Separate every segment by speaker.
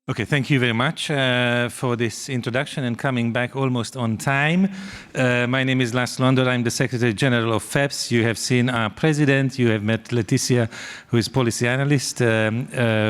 Speaker 1: Okay, thank you very much for this introduction and coming back almost on time. My name is László Andor. I'm the Secretary General of FEPS. You have seen our president. You have met Leticia, who is policy analyst,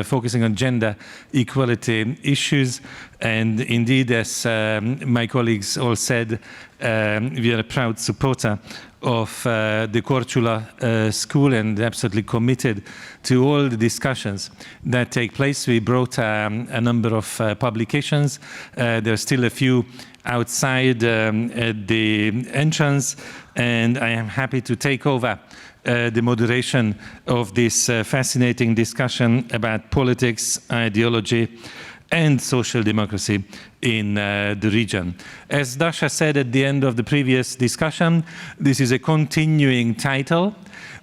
Speaker 1: focusing on gender equality issues. And indeed, as my colleagues all said, we are a proud supporter of the KORČULA school and absolutely committed to all the discussions that take place. We brought a number of publications. There are still a few outside at the entrance, and I am happy to take over the moderation of this fascinating discussion about politics, ideology, and social democracy in the region. As Dasha said at the end of the previous discussion, this is a continuing title,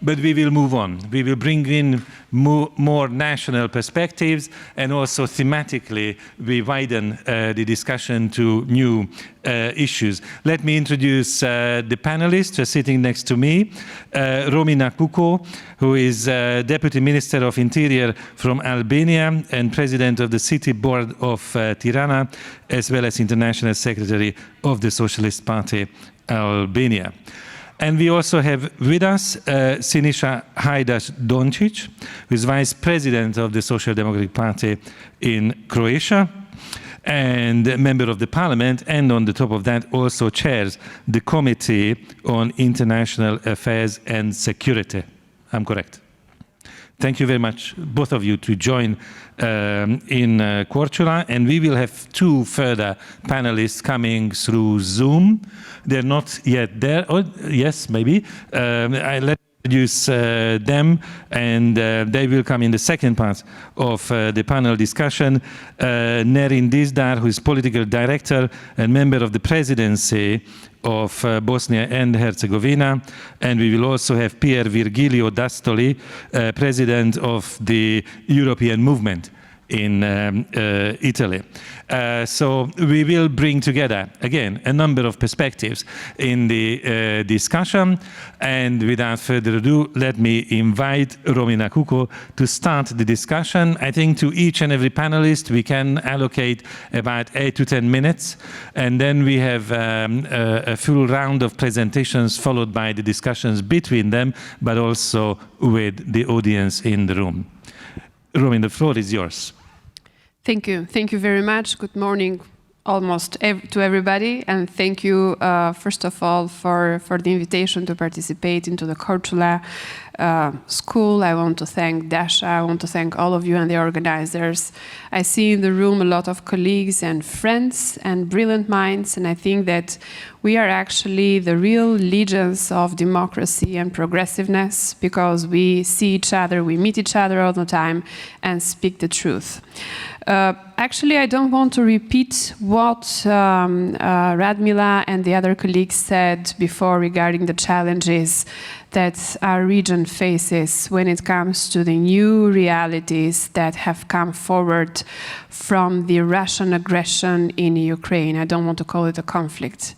Speaker 1: but we will move on. We will bring in more national perspectives, and also thematically we widen the discussion to new issues. Let me introduce the panelists who are sitting next to me. Romina Kuko, who is Deputy Minister of Interior from Albania and President of the City Board of Tirana, as well as International Secretary of the Socialist Party Albania. And we also have with us Siniša Hajdaš-Dončić, who is Vice President of the Social Democratic Party in Croatia and a member of the parliament, and on the top of that also chairs the Committee on International Affairs and Security. I'm correct. Thank you very much, both of you, to join in KORČULA, and we will have two further panelists coming through Zoom. They're not yet there. Oh, yes, maybe. Let's introduce them, and they will come in the second part of the panel discussion. Nerin Dizdar, who is Political Director and member of the Presidency of Bosnia and Herzegovina, and we will also have Pier Virgilio Dastoli, President of the European Movement in Italy. So we will bring together, again, a number of perspectives in the discussion. And without further ado, let me invite Romina Kuko to start the discussion. I think to each and every panelist, we can allocate about 8 to 10 minutes. And then we have a full round of presentations followed by the discussions between them, but also with the audience in the room. Romina, the floor is yours.
Speaker 2: Thank you. Thank you very much. Good morning to everybody. And thank you, first of all, for the invitation to participate into the KORČULA school. I want to thank Dasha. I want to thank all of you and the organizers. I see in the room a lot of colleagues and friends and brilliant minds. And I think that we are actually the real legions of democracy and progressiveness, because we see each other, we meet each other all the time and speak the truth. Actually, I don't want to repeat what Radmila and the other colleagues said before regarding the challenges that our region faces when it comes to the new realities that have come forward from the Russian aggression in Ukraine. I don't want to call it a conflict.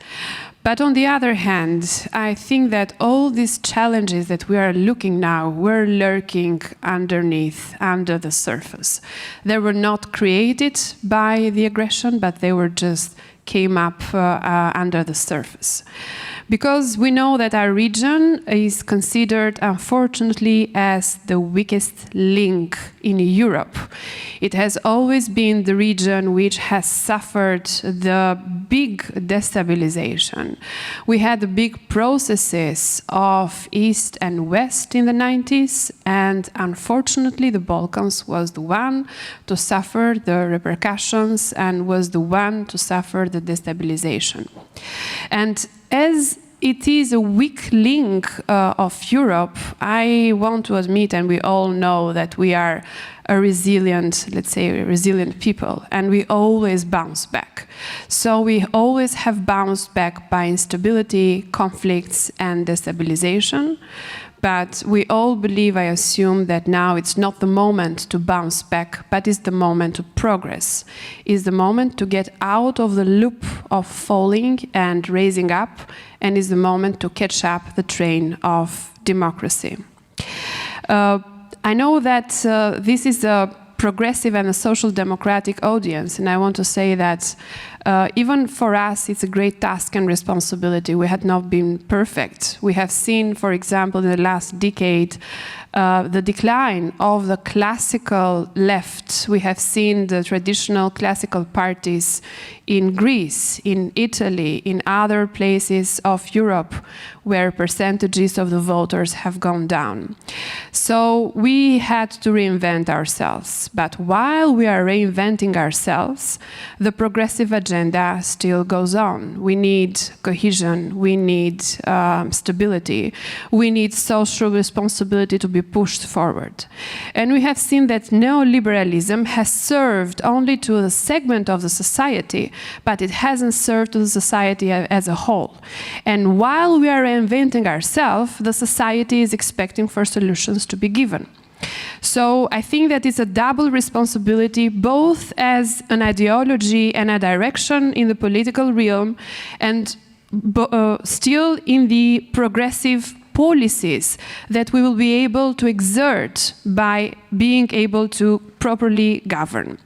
Speaker 2: But on the other hand, I think that all these challenges that we are looking now were lurking underneath, under the surface. They were not created by the aggression, but they were just came up under the surface. Because we know that our region is considered, unfortunately, as the weakest link in Europe. It has always been the region which has suffered the big destabilization. We had the big processes of East and West in the 90s, and unfortunately the Balkans was the one to suffer the repercussions and was the one to suffer the destabilization. And as it is a weak link of Europe, I want to admit, and we all know, that we are a resilient, let's say, a resilient people, and we always bounce back. So we always have bounced back by instability, conflicts, and destabilization. But we all believe, I assume, that now it's not the moment to bounce back, but it's the moment to progress. It's the moment to get out of the loop of falling and raising up, and it's the moment to catch up the train of democracy. I know that this is a progressive and a social democratic audience. And I want to say that even for us, it's a great task and responsibility. We had not been perfect. We have seen, for example, in the last decade, the decline of the classical left. We have seen the traditional classical parties in Greece, in Italy, in other places of Europe where percentages of the voters have gone down. So we had to reinvent ourselves. But while we are reinventing ourselves, the progressive agenda still goes on. We need cohesion, we need stability, we need social responsibility to be pushed forward. And we have seen that neoliberalism has served only to a segment of the society, but it hasn't served to the society as a whole. And while we are reinventing ourselves, the society is expecting for solutions to be given. So I think that it's a double responsibility, both as an ideology and a direction in the political realm, and still in the progressive policies that we will be able to exert by being able to properly govern.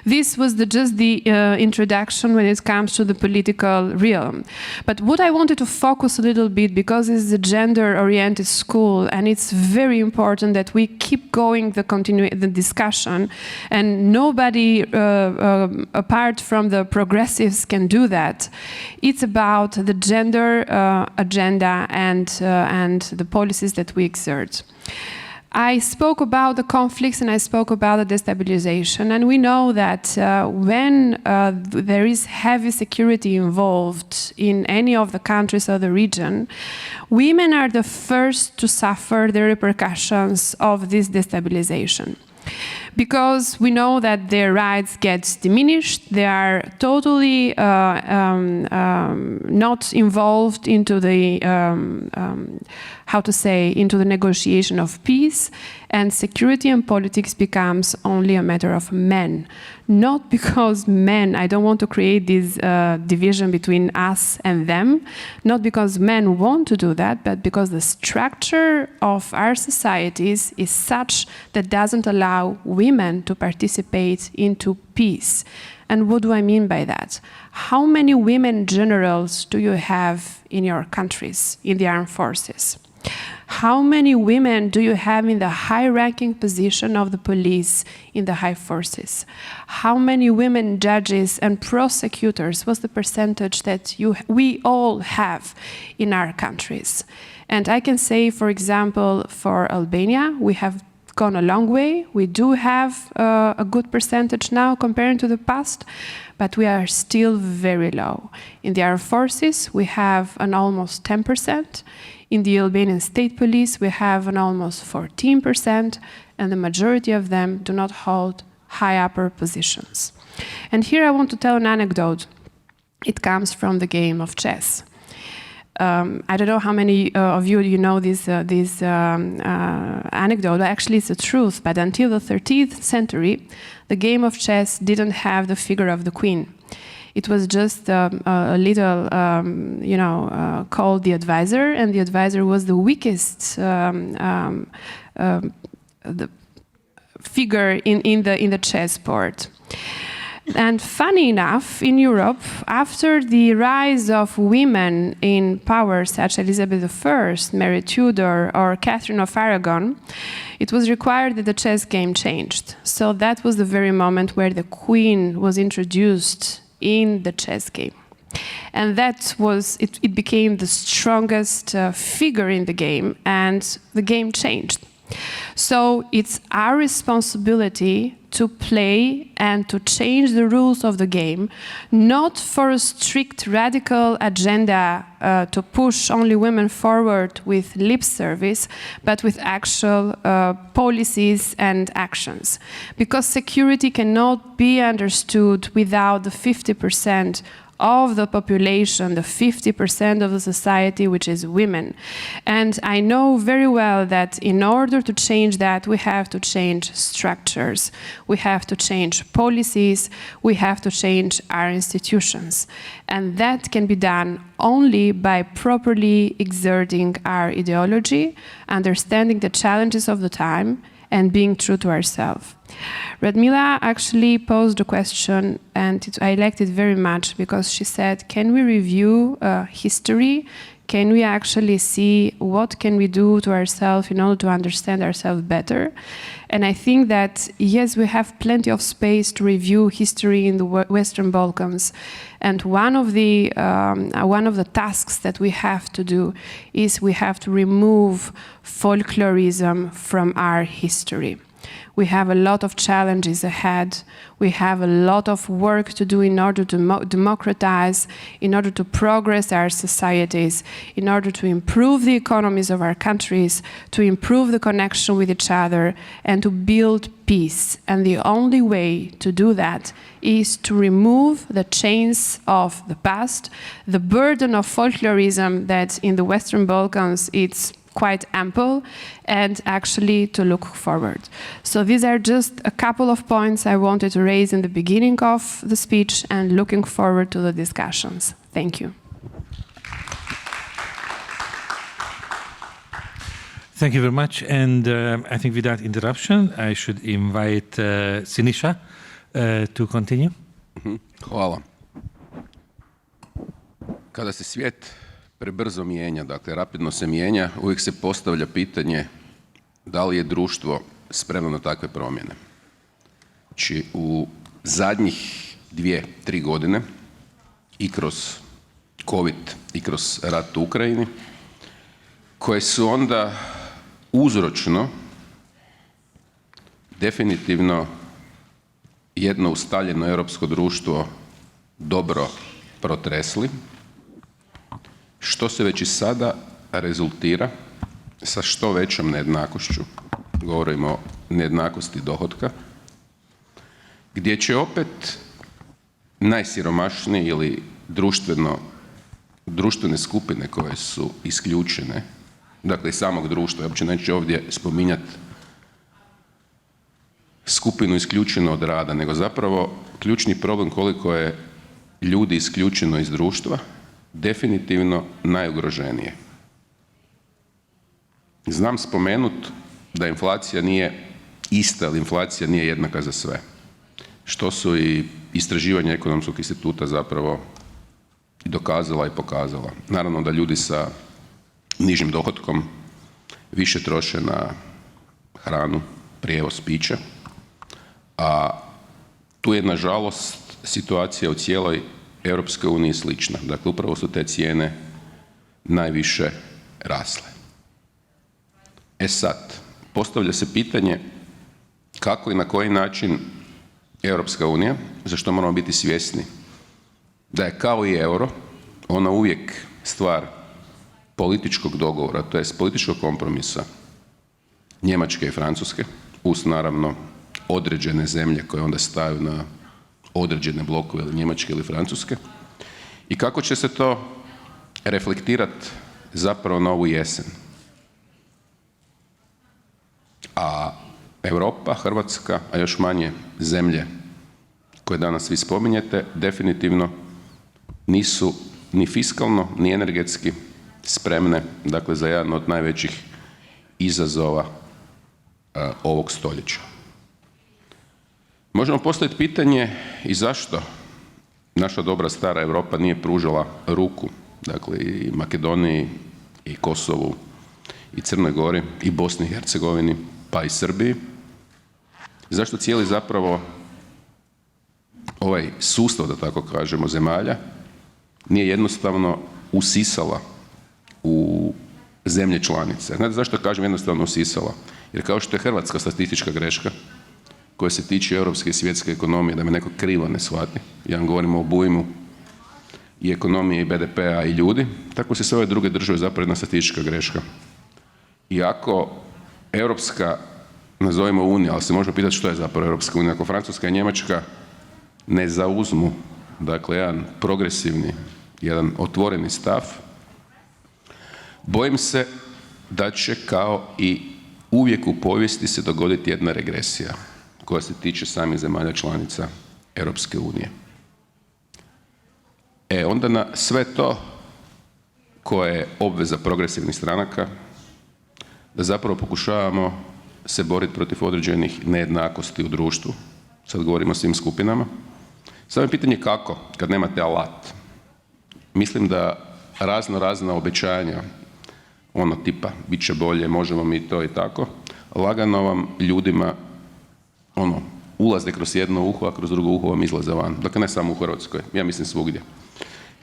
Speaker 2: This was just the introduction when it comes to the political realm. But what I wanted to focus a little bit, because it's a gender-oriented school, and it's very important that we keep going the discussion, and nobody apart from the progressives can do that. It's about the gender agenda and the policies that we exert. I spoke about the conflicts and I spoke about the destabilization, and we know that when there is heavy security involved in any of the countries of the region, women are the first to suffer the repercussions of this destabilization. Because we know that their rights get diminished, they are totally not involved into the, into the negotiation of peace, and security and politics becomes only a matter of men. Not because men, I don't want to create this division between us and them, not because men want to do that, but because the structure of our societies is such that doesn't allow women to participate into peace. And what do I mean by that? How many women generals do you have in your countries, in the armed forces? How many women do you have in the high-ranking position of the police in the high forces? How many women judges and prosecutors? What's the percentage that we all have in our countries? And I can say, for example, for Albania, we have gone a long way. We do have a good percentage now compared to the past, but we are still very low. In the armed forces, we have an almost 10%. In the Albanian state police, we have an almost 14%, and the majority of them do not hold high upper positions. And here I want to tell an anecdote. It comes from the game of chess. I don't know how many of you know this anecdote. Actually, it's the truth, but until the 13th century, the game of chess didn't have the figure of the queen. It was just a little, called the advisor, and the advisor was the weakest the figure in the chessboard. And funny enough, in Europe, after the rise of women in power, such as Elizabeth I, Mary Tudor, or Catherine of Aragon, it was required that the chess game changed. So that was the very moment where the queen was introduced in the chess game. And that was, it became the strongest figure in the game, and the game changed. So it's our responsibility to play and to change the rules of the game, not for a strict radical agenda to push only women forward with lip service, but with actual policies and actions. Because security cannot be understood without the 50% of the population, the 50% of the society, which is women. And I know very well that in order to change that, we have to change structures, we have to change policies, we have to change our institutions. And that can be done only by properly exerting our ideology, understanding the challenges of the time, and being true to ourselves. Radmila actually posed a question, and I liked it very much because she said, can we review history? Can we actually see what can we do to ourselves in order to understand ourselves better? And I think that, yes, we have plenty of space to review history in the Western Balkans. And one of the tasks that we have to do is we have to remove folklorism from our history. We have a lot of challenges ahead. We have a lot of work to do in order to democratize, in order to progress our societies, in order to improve the economies of our countries, to improve the connection with each other, and to build peace. And the only way to do that is to remove the chains of the past, the burden of folklorism that in the Western Balkans it's quite ample, and actually to look forward. So these are just a couple of points I wanted to raise in the beginning of the speech, and looking forward to the discussions. Thank you.
Speaker 1: Thank you very much. And I think without interruption, I should invite Sinisha to continue.
Speaker 3: Hvala. Kada se svijet prebrzo mijenja, dakle rapidno se mijenja, uvijek se postavlja pitanje da li je društvo spremno na takve promjene. Znači u zadnjih 2-3 godine i kroz COVID i kroz rat u Ukrajini, koje su onda uzročno definitivno jedno ustaljeno europsko društvo dobro protresli, što se već i sada rezultira sa što većom nejednakošću, govorimo o nejednakosti dohotka, gdje će opet najsiromašniji ili društvene skupine koje su isključene, dakle iz samog društva, ja uopće neću ovdje spominjati skupinu isključenu od rada, nego zapravo ključni problem koliko je ljudi isključeno iz društva, definitivno najugroženije. Znam spomenut da inflacija nije ista, ali inflacija nije jednaka za sve. Što su i istraživanja Ekonomskog instituta zapravo dokazala i pokazala. Naravno da ljudi sa nižim dohotkom više troše na hranu, prijevoz, piće, a tu je nažalost situacija u cijeloj Europskoj uniji slična. Dakle, upravo su te cijene najviše rasle. E sad, postavlja se pitanje kako i na koji način Europska unija, za što moramo biti svjesni, da je kao i euro, ona uvijek stvar političkog dogovora, to jest političkog kompromisa Njemačke i Francuske, uz naravno određene zemlje koje onda staju na određene blokove ili Njemačke ili Francuske, i kako će se to reflektirati zapravo na ovu jesen. A Europa, Hrvatska, a još manje zemlje koje danas vi spominjete, definitivno nisu ni fiskalno, ni energetski spremne, dakle, za jedan od najvećih izazova ovog stoljeća. Možemo postaviti pitanje i zašto naša dobra stara Europa nije pružala ruku, dakle, i Makedoniji, i Kosovu, i Crnoj Gori, i Bosni i Hercegovini, pa i Srbiji. Zašto cijeli zapravo ovaj sustav, da tako kažemo, zemalja nije jednostavno usisala u zemlje članice. Znate zašto kažem jednostavno usisala? Jer kao što je hrvatska statistička greška koja se tiče europske i svjetske ekonomije, da me neko krivo ne shvati, ja vam govorim o obujmu i ekonomije i BDP-a i ljudi, tako se sve ove druge države zapravo jedna statistička greška. I ako europska, nazovimo unija, ali se možemo pitati što je zapravo Europska unija, ako Francuska i Njemačka ne zauzmu, dakle, jedan progresivni, jedan otvoreni stav, bojim se da će kao i uvijek u povijesti se dogoditi jedna regresija koja se tiče samih zemalja članica Europske unije. Onda na sve to koje je obveza progresivnih stranaka, da zapravo pokušavamo se boriti protiv određenih nejednakosti u društvu. Sad govorimo o svim skupinama. Samo je pitanje kako, kad nemate alat. Mislim da razna obećanja, ono tipa, bit će bolje, možemo mi to i tako, lagano vam ljudima, ono, ulaze kroz jedno uho, a kroz drugo uho vam izlaze van. Dakle, ne samo u Hrvatskoj, ja mislim svugdje.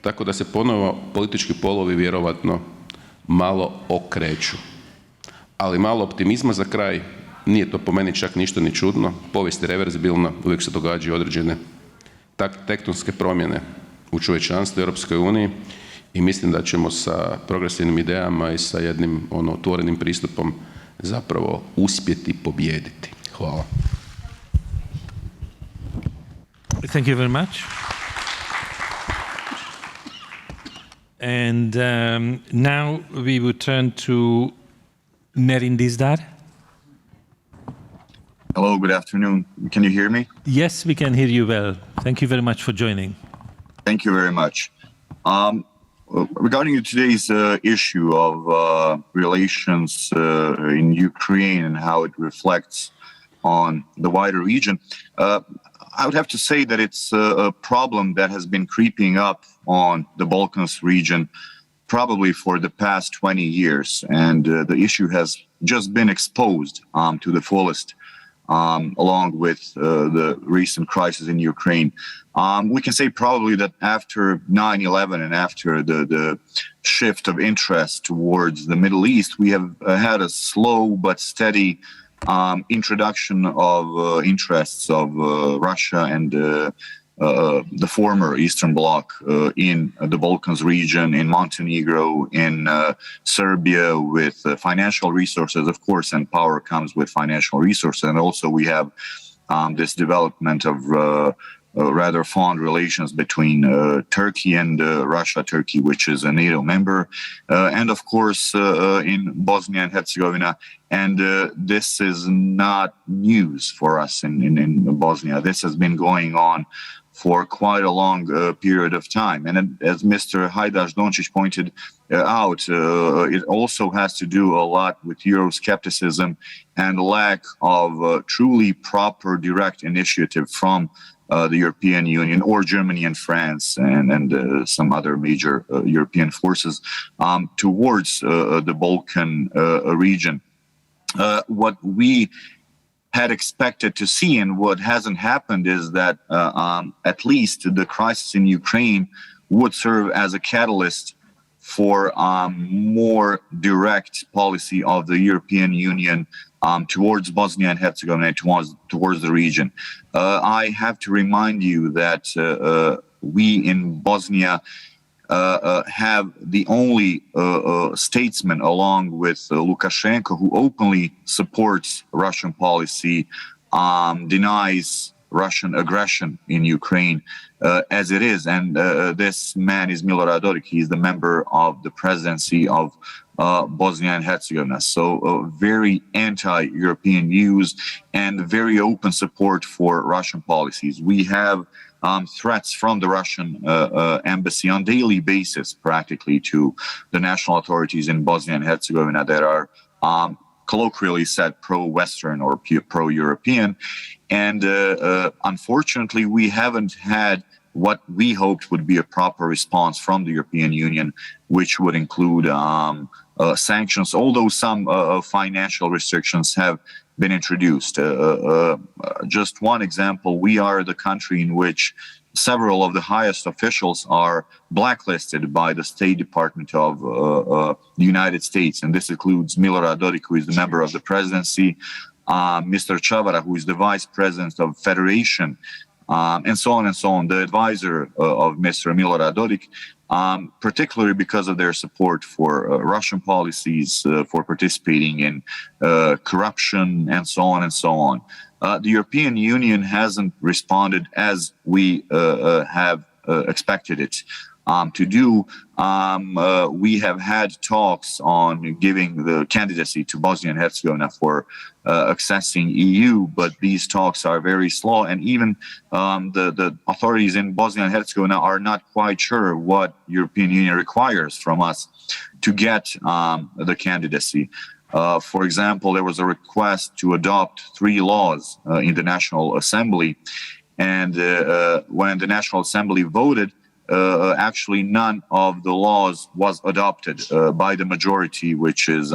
Speaker 3: Tako da se ponovo politički polovi vjerovatno malo okreću. Ali malo optimizma za kraj, nije to po meni čak ništa ni čudno, povijest je reverzibilna, uvijek se događaju određene tektonske promjene u čovječanstvu u Europskoj uniji i mislim da ćemo sa progresivnim idejama i sa jednim otvorenim pristupom zapravo uspjeti pobijediti. Hvala.
Speaker 1: Thank you very much. And now we would turn to Nerin Dizdar.
Speaker 4: Hello, good afternoon. Can you hear me?
Speaker 1: Yes, we can hear you well. Thank you very much for joining.
Speaker 4: Thank you very much. Regarding today's issue of relations in Ukraine and how it reflects on the wider region, I would have to say that it's a problem that has been creeping up on the Balkans region probably for the past 20 years. And the issue has just been exposed to the fullest along with the recent crisis in Ukraine. We can say probably that after 9/11 and after the shift of interest towards the Middle East, we have had a slow but steady introduction of interests of Russia and the former Eastern Bloc in the Balkans region, in Montenegro, in Serbia, with financial resources, of course, and power comes with financial resources. And also we have this development of rather fond relations between Turkey and Russia, Turkey, which is a NATO member, and of course in Bosnia and Herzegovina. And this is not news for us in Bosnia. This has been going on for quite a long period of time. And as Mr. Hajdaš Dončić pointed out, it also has to do a lot with Euroscepticism and lack of truly proper direct initiative from the European Union or Germany and France and some other major European forces towards the Balkan region. What we had expected to see and what hasn't happened is that at least the crisis in Ukraine would serve as a catalyst for more direct policy of the European Union towards Bosnia and Herzegovina and towards the region. I have to remind you that we in Bosnia have the only statesman along with Lukashenko who openly supports Russian policy, denies Russian aggression in Ukraine as it is. And this man is Milorad Dodik. He is the member of the presidency of Bosnia and Herzegovina. So very anti-European views and very open support for Russian policies. We have threats from the Russian embassy on daily basis, practically, to the national authorities in Bosnia and Herzegovina that are colloquially said pro-Western or pro-European. And unfortunately, we haven't had what we hoped would be a proper response from the European Union, which would include sanctions, although some financial restrictions have been introduced. Just one example, we are the country in which several of the highest officials are blacklisted by the State Department of the United States. And this includes Milorad Dodik, who is the member of the presidency, Mr. Chavara, who is the vice president of Federation, and so on and so on, the advisor of Mr. Milorad Dodik, particularly because of their support for Russian policies, for participating in corruption, and so on and so on. The European Union hasn't responded as we have expected it to do. We have had talks on giving the candidacy to Bosnia and Herzegovina for accessing EU, but these talks are very slow, and even the authorities in Bosnia and Herzegovina are not quite sure what European Union requires from us to get the candidacy. For example, there was a request to adopt 3 laws in the National Assembly, and when the National Assembly voted, actually none of the laws was adopted by the majority, which is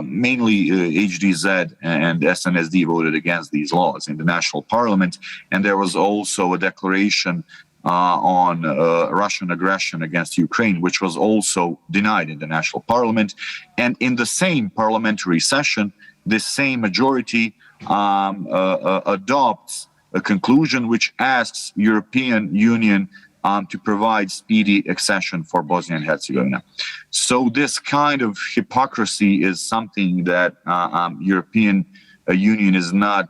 Speaker 4: mainly HDZ and SNSD voted against these laws in the national parliament. And there was also a declaration on Russian aggression against Ukraine, which was also denied in the national parliament. And in the same parliamentary session, this same majority adopts a conclusion which asks European Union to provide speedy accession for Bosnia and Herzegovina. So this kind of hypocrisy is something that European Union is not,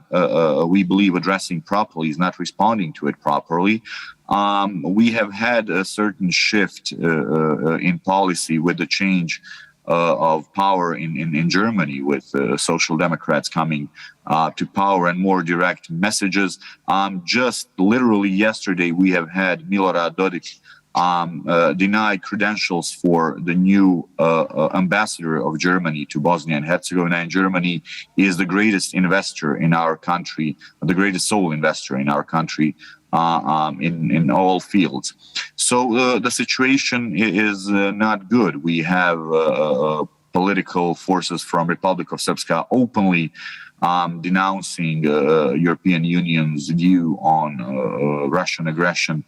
Speaker 4: we believe, addressing properly, is not responding to it properly. We have had a certain shift in policy with the change of power in Germany, with Social Democrats coming to power and more direct messages. Just literally yesterday, we have had Milorad Dodik deny credentials for the new ambassador of Germany to Bosnia and Herzegovina. And Germany is the greatest investor in our country, the greatest sole investor in our country in all fields. So the situation is not good. We have political forces from Republic of Srpska openly denouncing European Union's view on Russian aggression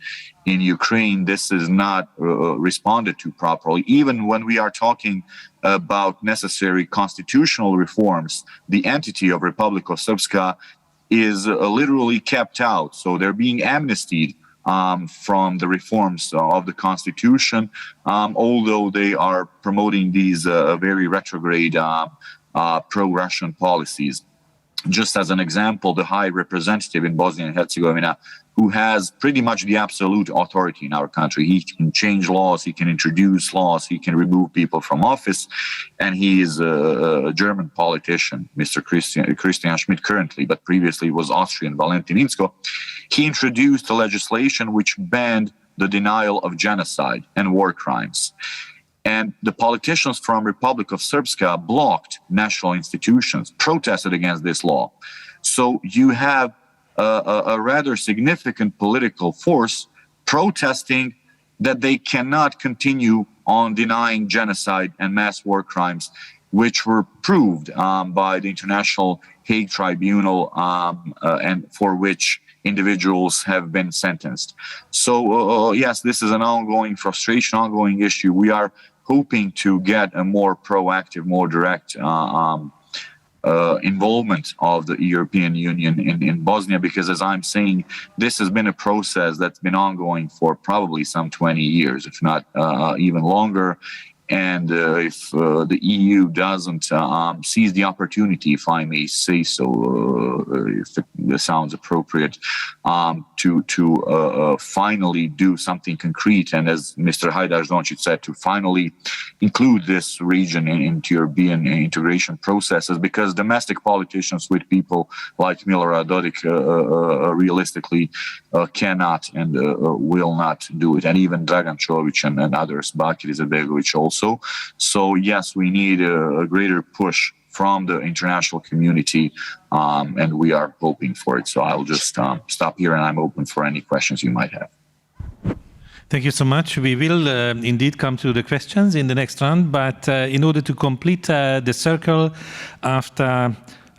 Speaker 4: in Ukraine. This is not responded to properly. Even when we are talking about necessary constitutional reforms, the entity of Republic of Srpska is literally kept out. So they're being amnestied from the reforms of the constitution, although they are promoting these very retrograde pro-Russian policies. Just as an example, the High Representative in Bosnia and Herzegovina, who has pretty much the absolute authority in our country. He can change laws, he can introduce laws, he can remove people from office, and he is a German politician, Mr. Christian Schmidt currently, but previously was Austrian, Valentin Inzko. He introduced a legislation which banned the denial of genocide and war crimes. And the politicians from Republic of Srpska blocked national institutions, protested against this law. So you have a rather significant political force protesting that they cannot continue on denying genocide and mass war crimes, which were proved by the International Hague Tribunal and for which individuals have been sentenced. So yes, this is an ongoing frustration, ongoing issue. We are hoping to get a more proactive, more direct involvement of the European Union in Bosnia, because as I'm saying, this has been a process that's been ongoing for probably some 20 years, if not even longer. And if the EU doesn't seize the opportunity, if I may say so, if it sounds appropriate, to finally do something concrete, and as Mr. Hajdar Dončić said, to finally include this region into European integration processes, because domestic politicians with people like Milorad Dodik realistically cannot and will not do it, and even Dragan Čović and others, Bakir Izetbegović also. So yes, we need a greater push from the international community, and we are hoping for it. So I'll just stop here, and I'm open for any questions you might have.
Speaker 1: Thank you so much. We will indeed come to the questions in the next round, but in order to complete the circle after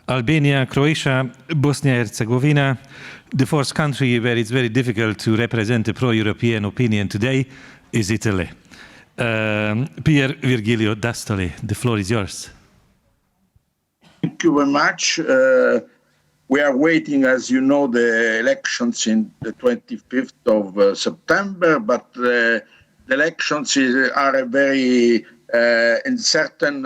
Speaker 1: Albania, Croatia, Bosnia and Herzegovina, the fourth country where it's very difficult to represent a pro-European opinion today is Italy. Pier Virgilio D'Astoli, the floor is yours.
Speaker 5: Thank you very much. We are waiting, as you know, the elections in the 25th of September, but the elections are a very uncertain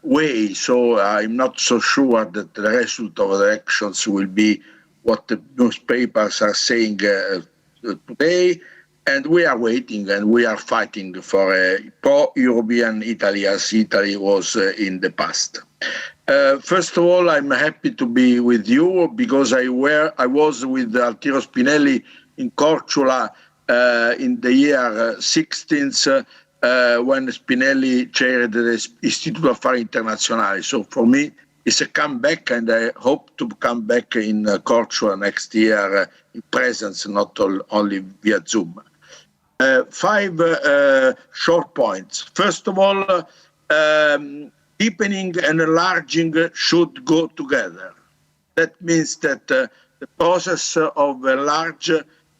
Speaker 5: way, so I'm not so sure that the result of the elections will be what the newspapers are saying today. And we are waiting and we are fighting for a pro-European Italy as Italy was in the past. First of all, I'm happy to be with you because I was with Altiero Spinelli in KORČULA in the year 16th when Spinelli chaired the Istituto Affari Internazionali. So for me, it's a comeback, and I hope to come back in KORČULA next year in presence, not only via Zoom. 5 short points. First of all, deepening and enlarging should go together. That means that the process of enlarge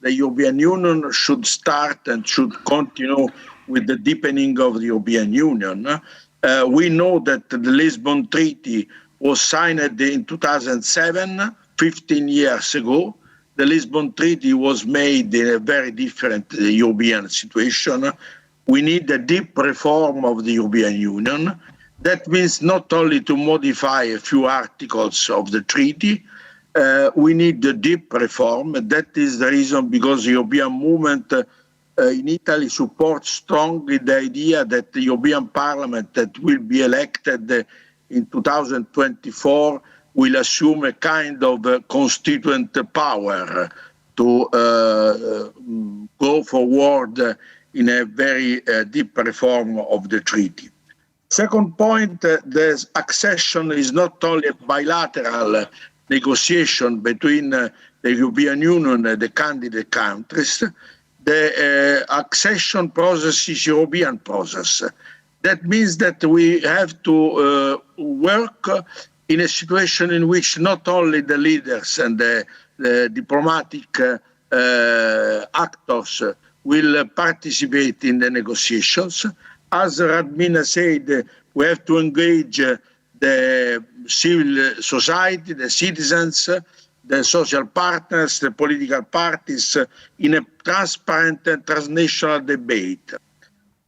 Speaker 5: the European Union should start and should continue with the deepening of the European Union. We know that the Lisbon Treaty was signed in 2007, 15 years ago. The Lisbon Treaty was made in a very different European situation. We need a deep reform of the European Union. That means not only to modify a few articles of the treaty, we need a deep reform. That is the reason because the European movement in Italy supports strongly the idea that the European Parliament that will be elected in 2024 will assume a kind of constituent power to go forward in a very deep reform of the treaty. Second point, the accession is not only a bilateral negotiation between the European Union and the candidate countries. The accession process is a European process. That means that we have to work in a situation in which not only the leaders and the diplomatic actors will participate in the negotiations. As Radmina said, we have to engage the civil society, the citizens, the social partners, the political parties in a transparent and transnational debate.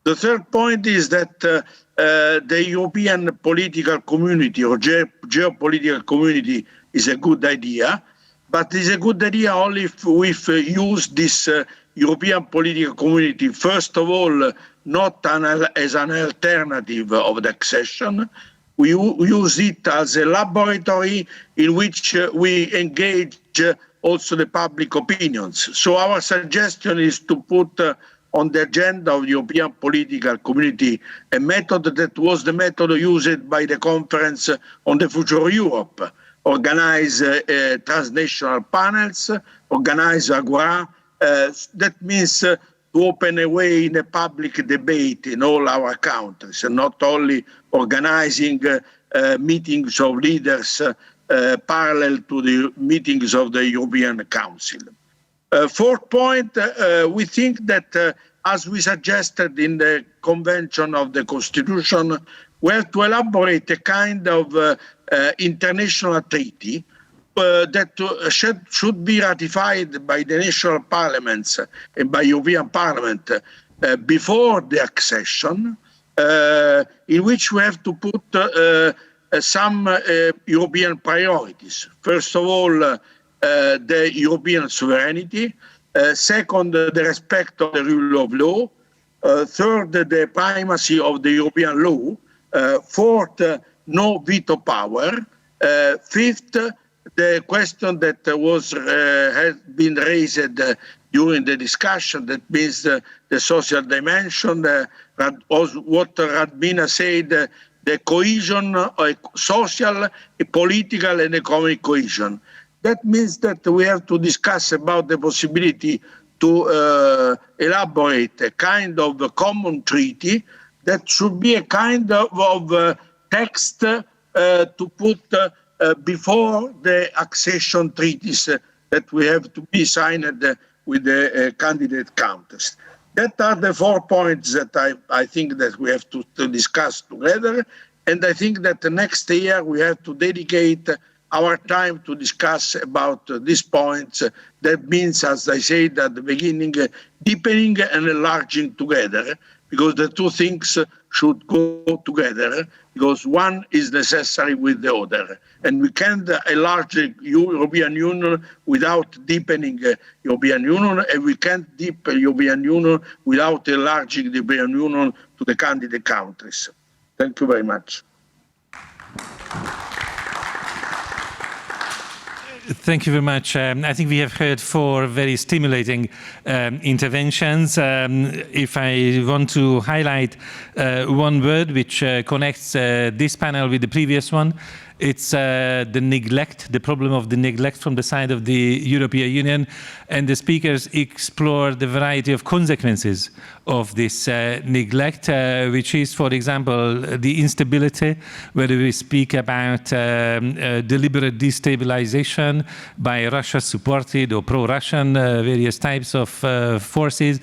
Speaker 5: The third point is that the European political community or geopolitical community is a good idea, but it's a good idea only if we use this European political community, first of all, not as an alternative of the accession. We use it as a laboratory in which we engage also the public opinions. So our suggestion is to put on the agenda of the European political community a method that was the method used by the Conference on the Future of Europe, organize transnational panels, organize Agora. That means to open a way in a public debate in all our countries, and not only organizing meetings of leaders parallel to the meetings of the European Council. Fourth point, we think that as we suggested in the Convention of the Constitution, we have to elaborate a kind of international treaty that should be ratified by the national parliaments and by European Parliament before the accession, in which we have to put some European priorities. First of all, the European sovereignty. Second, the respect of the rule of law. Third, the primacy of the European law. Fourth, no veto power. Fifth, the question that has been raised during the discussion, that means the social dimension, what Radmina said, the cohesion, social, political and economic cohesion. That means that we have to discuss about the possibility to elaborate a kind of a common treaty that should be a kind of text to put before the accession treaties that we have to be signed with the candidate countries. That are the 4 points that I think that we have to discuss together. And I think that the next year we have to dedicate our time to discuss about these points. That means, as I said at the beginning, deepening and enlarging together, because the two things should go together, because one is necessary with the other. And we can't enlarge the European Union without deepening the European Union, and we can't deepen the European Union without enlarging the European Union to the candidate countries. Thank you very much.
Speaker 1: Thank you very much. I think we have heard 4 very stimulating interventions. If I want to highlight one word which connects this panel with the previous one, it's the neglect, the problem of the neglect from the side of the European Union. And the speakers explore the variety of consequences of this neglect, which is, for example, the instability, whether we speak about deliberate destabilization by Russia-supported or pro-Russian various types of forces,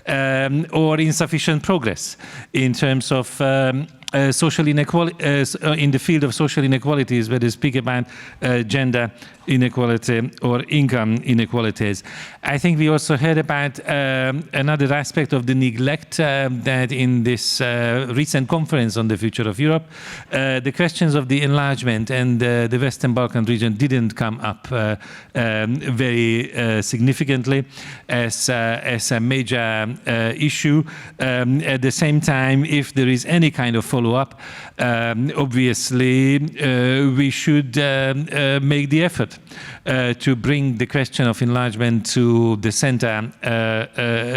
Speaker 1: or insufficient progress in terms of social inequality, in the field of social inequalities, whether we speak about gender inequality or income inequalities. I think we also heard about another aspect of the neglect that in this recent conference on the future of Europe, the questions of the enlargement and the Western Balkan region didn't come up very significantly as a major issue. At the same time, if there is any kind of follow-up, obviously we should make the effort to bring the question of enlargement to the center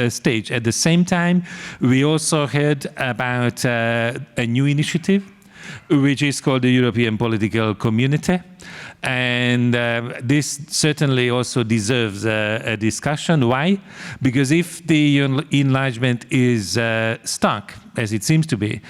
Speaker 1: stage. At the same time, we also heard about a new initiative, which is called the European Political Community. And this certainly also deserves a discussion. Why? Because if the enlargement is stuck, as it seems to be,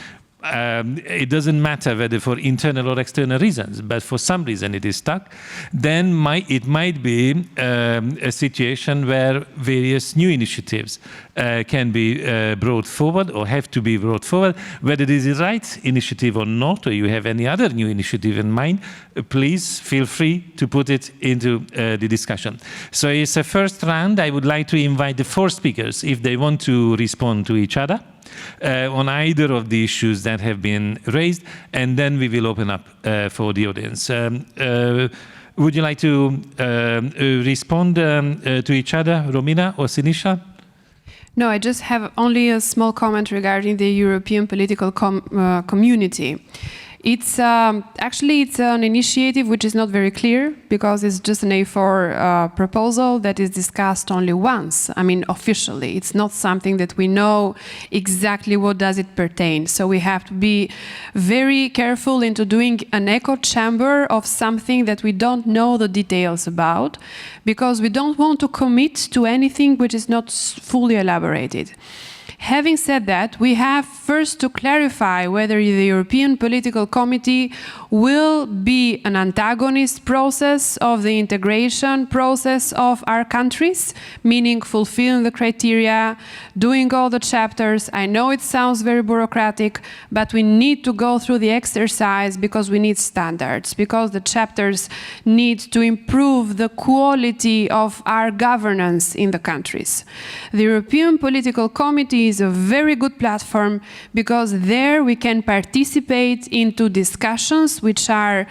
Speaker 1: it doesn't matter whether for internal or external reasons, but for some reason it is stuck, then it might be a situation where various new initiatives can be brought forward or have to be brought forward. Whether this is the right initiative or not, or you have any other new initiative in mind, please feel free to put it into the discussion. So it's a first round. I would like to invite the 4 speakers, if they want to respond to each other on either of the issues that have been raised, and then we will open up for the audience. Would you like to respond to each other, Romina or Sinisha?
Speaker 2: No, I just have only a small comment regarding the European political community. It's actually it's an initiative which is not very clear, because it's just an A4 proposal that is discussed only once. I mean, officially, it's not something that we know exactly what does it pertain. So we have to be very careful into doing an echo chamber of something that we don't know the details about, because we don't want to commit to anything which is not fully elaborated. Having said that, we have first to clarify whether the European Political Committee will be an antagonist process of the integration process of our countries, meaning fulfilling the criteria, doing all the chapters. I know it sounds very bureaucratic, but we need to go through the exercise because we need standards, because the chapters need to improve the quality of our governance in the countries. The European Political Committee is a very good platform, because there we can participate into discussions which are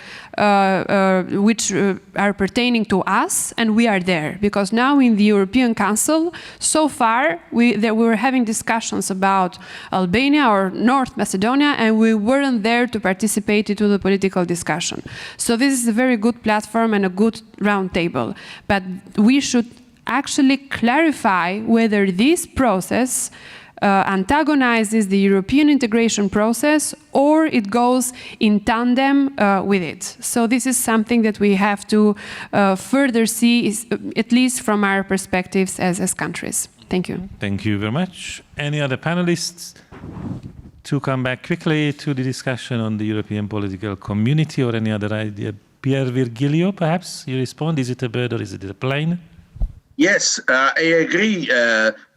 Speaker 2: pertaining to us, and we are there. Because now in the European Council, so far we were having discussions about Albania or North Macedonia, and we weren't there to participate into the political discussion. So this is a very good platform and a good round table. But we should actually clarify whether this process antagonizes the European integration process, or it goes in tandem with it. So this is something that we have to further see, at least from our perspectives as countries. Thank you.
Speaker 1: Thank you very much. Any other panelists to come back quickly to the discussion on the European political community, or any other idea? Pier Virgilio, perhaps you respond. Is it a bird or is it a plane?
Speaker 5: Yes, I agree.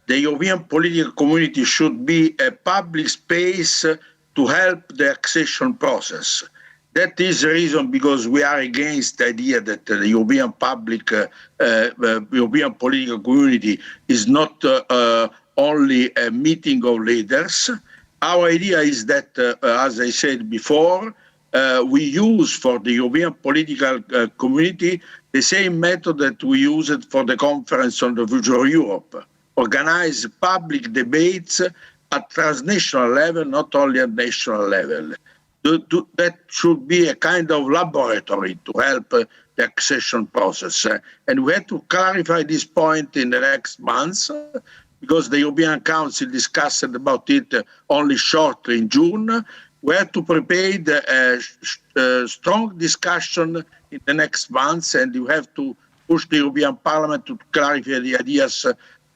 Speaker 5: The European political community should be a public space to help the accession process. That is the reason because we are against the idea that the European European political community is not only a meeting of leaders. Our idea is that, as I said before, we use for the European political community the same method that we used for the Conference on the Future of Europe. Organize public debates at transnational level, not only at national level. that should be a kind of laboratory to help the accession process. And we have to clarify this point in the next months because the European Council discussed about it only shortly in June. We have to prepare a strong discussion in the next months, and you have to push the European Parliament to clarify the ideas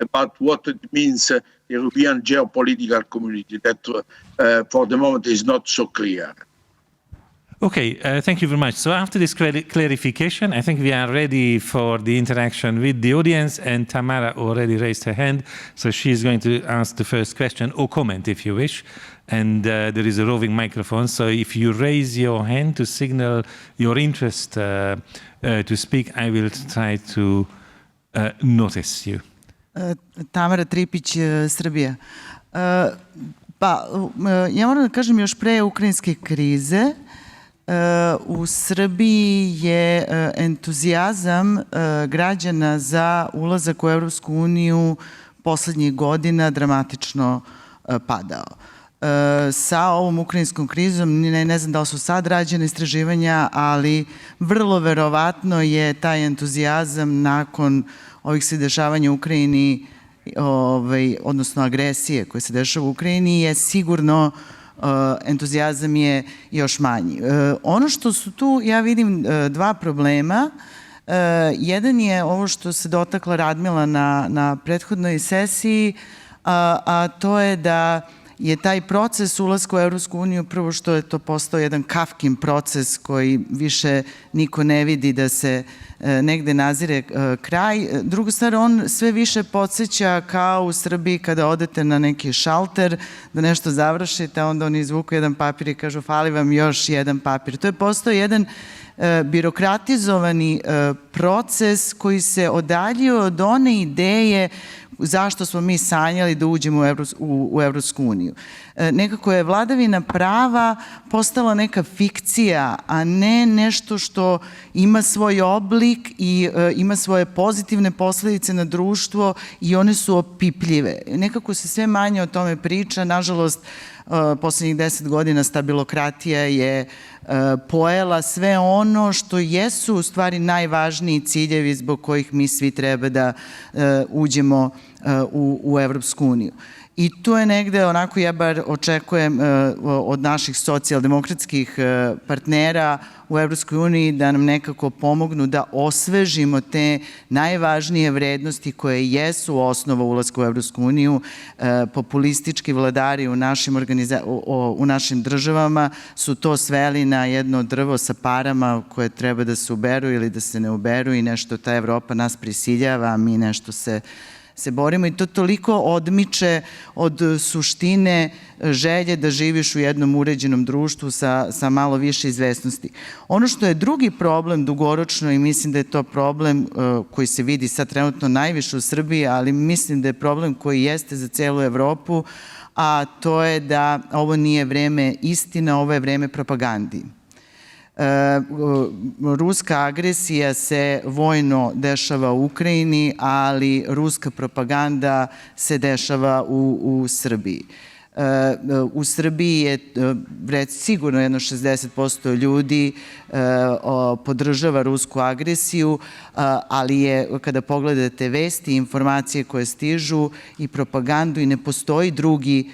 Speaker 5: about what it means, the European geopolitical community, that for the moment is not so clear.
Speaker 1: Okay, thank you very much. So after this clarification, I think we are ready for the interaction with the audience, and Tamara already raised her hand, so she's going to ask the first question or comment if you wish. And there is a roving microphone, so if you raise your hand to signal your interest to speak, I will try to notice you.
Speaker 6: Tamara Tripić, Srbija. Pa, ja moram da kažem još pre ukrajinske krize, u Srbiji je entuzijazam građana za ulazak u Evropsku uniju poslednjih godina dramatično padao. Sa ovom ukrajinskom krizom, ne znam da li su sad rađene istraživanja, ali vrlo verovatno je taj entuzijazam nakon ovih se dešavanja u Ukrajini, odnosno agresije koje se dešava u Ukrajini, je sigurno entuzijazam je još manji. Ono što su tu, ja vidim dva problema. Jedan je ovo što se dotakla Radmila na prethodnoj sesiji, a to je da je taj proces ulaska u Evropsku uniju, prvo što je to postao jedan Kafkin proces koji više niko ne vidi da se negde nazire kraj. Druga stvar, on sve više podsjeća kao u Srbiji kada odete na neki šalter da nešto završite, onda oni izvuku jedan papir i kažu fali vam još jedan papir. To je postao jedan birokratizovani proces koji se odaljio od one ideje zašto smo mi sanjali da uđemo u Evropsku uniju. Nekako je vladavina prava postala neka fikcija, a ne nešto što ima svoj oblik i ima svoje pozitivne posledice na društvo i one su opipljive. Nekako se sve manje o tome priča. Nažalost, poslednjih 10 godina stabilokratija je pojela sve ono što jesu u stvari najvažniji ciljevi zbog kojih mi svi treba da uđemo u Evropsku uniju. I tu je negde, onako ja bar očekujem od naših socijaldemokratskih partnera u Evropskoj uniji da nam nekako pomognu da osvežimo te najvažnije vrednosti koje jesu osnova ulaska u Evropsku uniju. Populistički vladari u našim državama su to sveli na jedno drvo sa parama koje treba da se uberu ili da se ne uberu i nešto ta Evropa nas prisiljava, a mi nešto se borimo i to toliko odmiče od suštine želje da živiš u jednom uređenom društvu sa malo više izvesnosti. Ono što je drugi problem dugoročno i mislim da je to problem koji se vidi sad trenutno najviše u Srbiji, ali mislim da je problem koji jeste za celu Evropu, a to je da ovo nije vreme istine, ovo je vreme propagandi. Ruska agresija se vojno dešava u Ukrajini, ali ruska propaganda se dešava u Srbiji. U Srbiji je sigurno jedno 60% ljudi podržava rusku agresiju, ali je, kada pogledate vesti i informacije koje stižu i propagandu i ne postoji drugi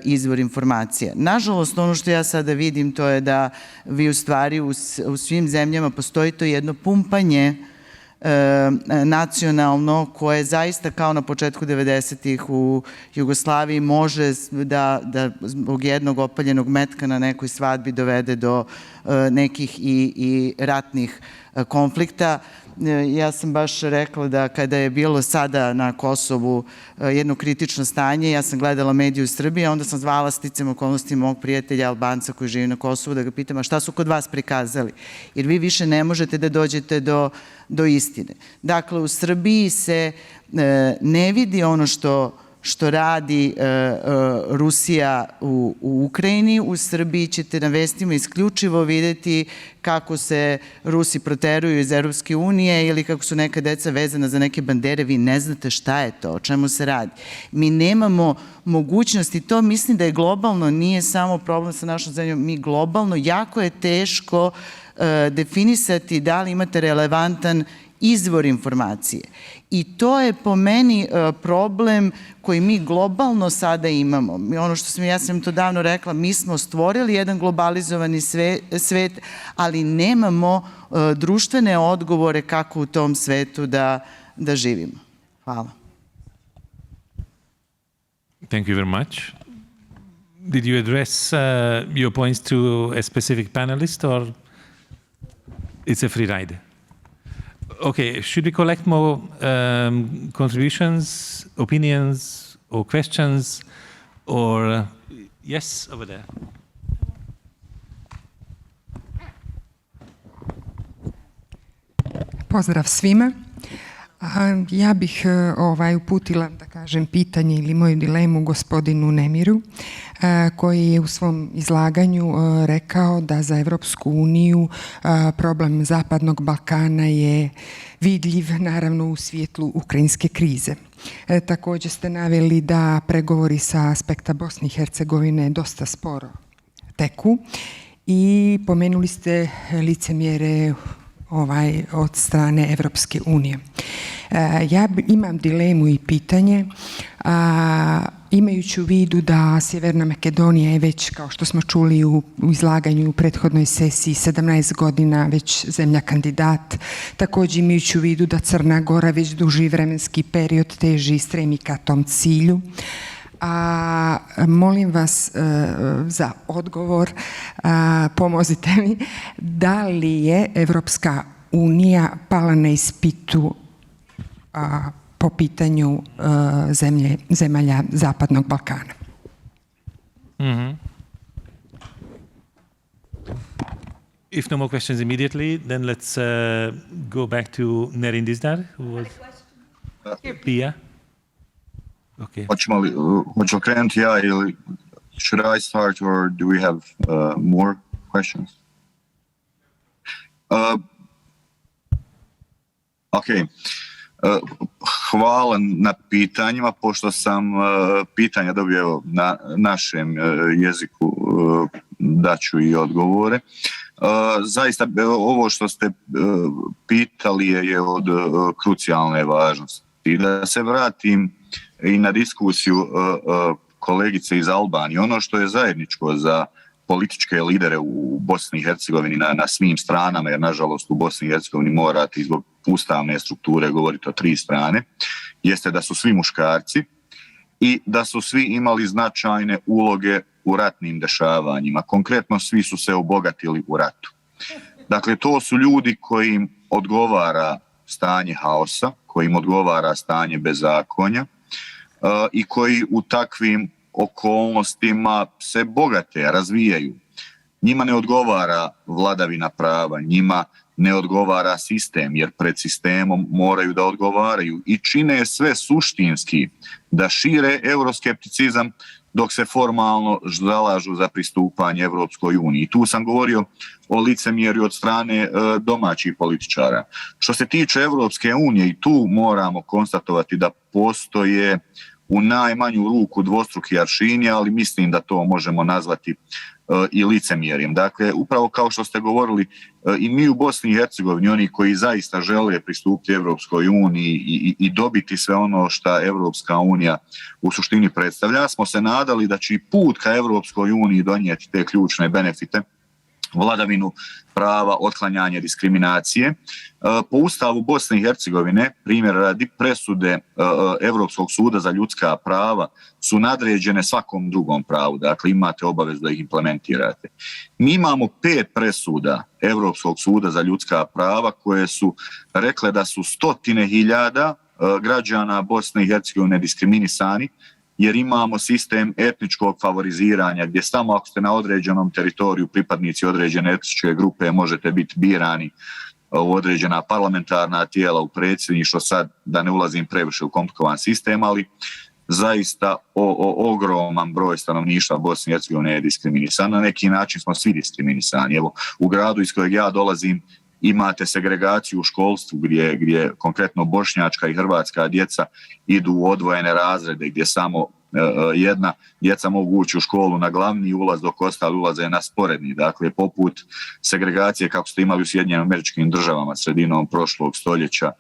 Speaker 6: izvor informacija. Nažalost, ono što ja sada vidim to je da vi u stvari u svim zemljama postoji to jedno pumpanje nacionalno koje zaista kao na početku 90-ih u Jugoslaviji može da zbog jednog opaljenog metka na nekoj svadbi dovede do nekih i ratnih konflikta. Ja sam baš rekla da kada je bilo sada na Kosovu jedno kritično stanje, ja sam gledala mediju u Srbiji, a onda sam zvala sticam okolnosti mog prijatelja Albanca koji živi na Kosovu da ga pitam, a šta su kod vas prikazali? Jer vi više ne možete da dođete do istine. Dakle, u Srbiji se ne vidi ono što što radi Rusija u Ukrajini. U Srbiji ćete na vestima isključivo vidjeti kako se Rusi proteruju iz Europske unije ili kako su neka deca vezana za neke bandere. Vi ne znate šta je to, o čemu se radi. Mi nemamo mogućnosti, to mislim da je globalno, nije samo problem sa našom zemljom, mi globalno, jako je teško definisati da li imate relevantan izvor informacije. I to je po meni problem koji mi globalno sada imamo. Ono što ja sam to davno rekla, mi smo stvorili jedan globalizovani svet, ali nemamo društvene odgovore kako u tom svetu da živimo. Hvala.
Speaker 1: Thank you very much. Did you address your points to a specific panelist, or it's a free ride? Okay, should we collect more contributions, opinions, or questions? Or yes, over there.
Speaker 7: Pozdrav svima. Ja bih uputila, da kažem, pitanje ili moju dilemu gospodinu Nemiru, koji je u svom izlaganju rekao da za Evropsku uniju problem Zapadnog Balkana je vidljiv, naravno, u svjetlu ukrajinske krize. Također ste naveli da pregovori sa aspekta Bosne i Hercegovine dosta sporo teku i pomenuli ste licemjere od strane Evropske unije. Ja imam dilemu i pitanje, imajući u vidu da Sjeverna Makedonija je već, kao što smo čuli u izlaganju u prethodnoj sesiji, 17 godina već zemlja kandidat, također imajući u vidu da Crna Gora već duži vremenski period teži i stremi ka tom cilju. Molim vas za odgovor, pomozite mi, da li je Evropska unija pala na ispitu po pitanju zemalja Zapadnog Balkana?
Speaker 1: Mm-hmm. If no more questions immediately, then let's go back to Nerindisdar, who was Pia. Okay.
Speaker 4: Hoću krenuti ja ili should I start or do we have more questions? Okay. Hvala na pitanjima, pošto sam pitanja dobio na našem jeziku, daću i odgovore. Zaista ovo što ste pitali je od krucijalne važnosti. I da se vratim i na diskusiju kolegice iz Albanije, ono što je zajedničko za političke lidere u Bosni i Hercegovini na svim stranama, jer nažalost u Bosni i Hercegovini morate zbog ustavne strukture govoriti o 3 strane, jeste da su svi muškarci i da su svi imali značajne uloge u ratnim dešavanjima. Konkretno, svi su se obogatili u ratu. Dakle, to su ljudi kojim odgovara stanje haosa, kojim odgovara stanje bezakonja i koji u takvim okolnostima se bogate, razvijaju. Njima ne odgovara vladavina prava, njima ne odgovara sistem, jer pred sistemom moraju da odgovaraju i čine sve suštinski da šire euroskepticizam dok se formalno zalažu za pristupanje Evropskoj uniji. Tu sam govorio o licemjerju od strane domaćih političara. Što se tiče Evropske unije, i tu moramo konstatovati da postoje u najmanju ruku dvostruki aršini, ali mislim da to možemo nazvati i licemjerjem. Dakle, upravo kao što ste govorili, i mi u Bosni i Hercegovini, oni koji zaista žele pristupiti Evropskoj uniji i dobiti sve ono što Evropska unija u suštini predstavlja, smo se nadali da će i put ka Evropskoj uniji donijeti te ključne benefite, vladavinu prava, otklanjanje diskriminacije. Po Ustavu Bosne i Hercegovine, primjer radi, presude Evropskog suda za ljudska prava su nadređene svakom drugom pravu, dakle imate obavezu da ih implementirate. Mi imamo 5 presuda Evropskog suda za ljudska prava koje su rekle da su 100.000 građana Bosne i Hercegovine diskriminisani, jer imamo sistem etničkog favoriziranja gdje samo ako ste na određenom teritoriju pripadnici određene etničke grupe možete biti birani u određena parlamentarna tijela, u predsjedništvo, sad da ne ulazim previše u komplikovan sistem, ali zaista ogroman broj stanovništva Bosne i Hercegovine je diskriminisan. Na neki način smo svi diskriminisani. Evo, u gradu iz kojeg ja dolazim imate segregaciju u školstvu gdje konkretno bošnjačka i hrvatska djeca idu u odvojene razrede gdje samo jedna djeca mogu ući u školu na glavni ulaz dok ostali ulaze na sporedni. Dakle, poput segregacije kako ste imali u Sjedinjenim Američkim Državama sredinom prošlog stoljeća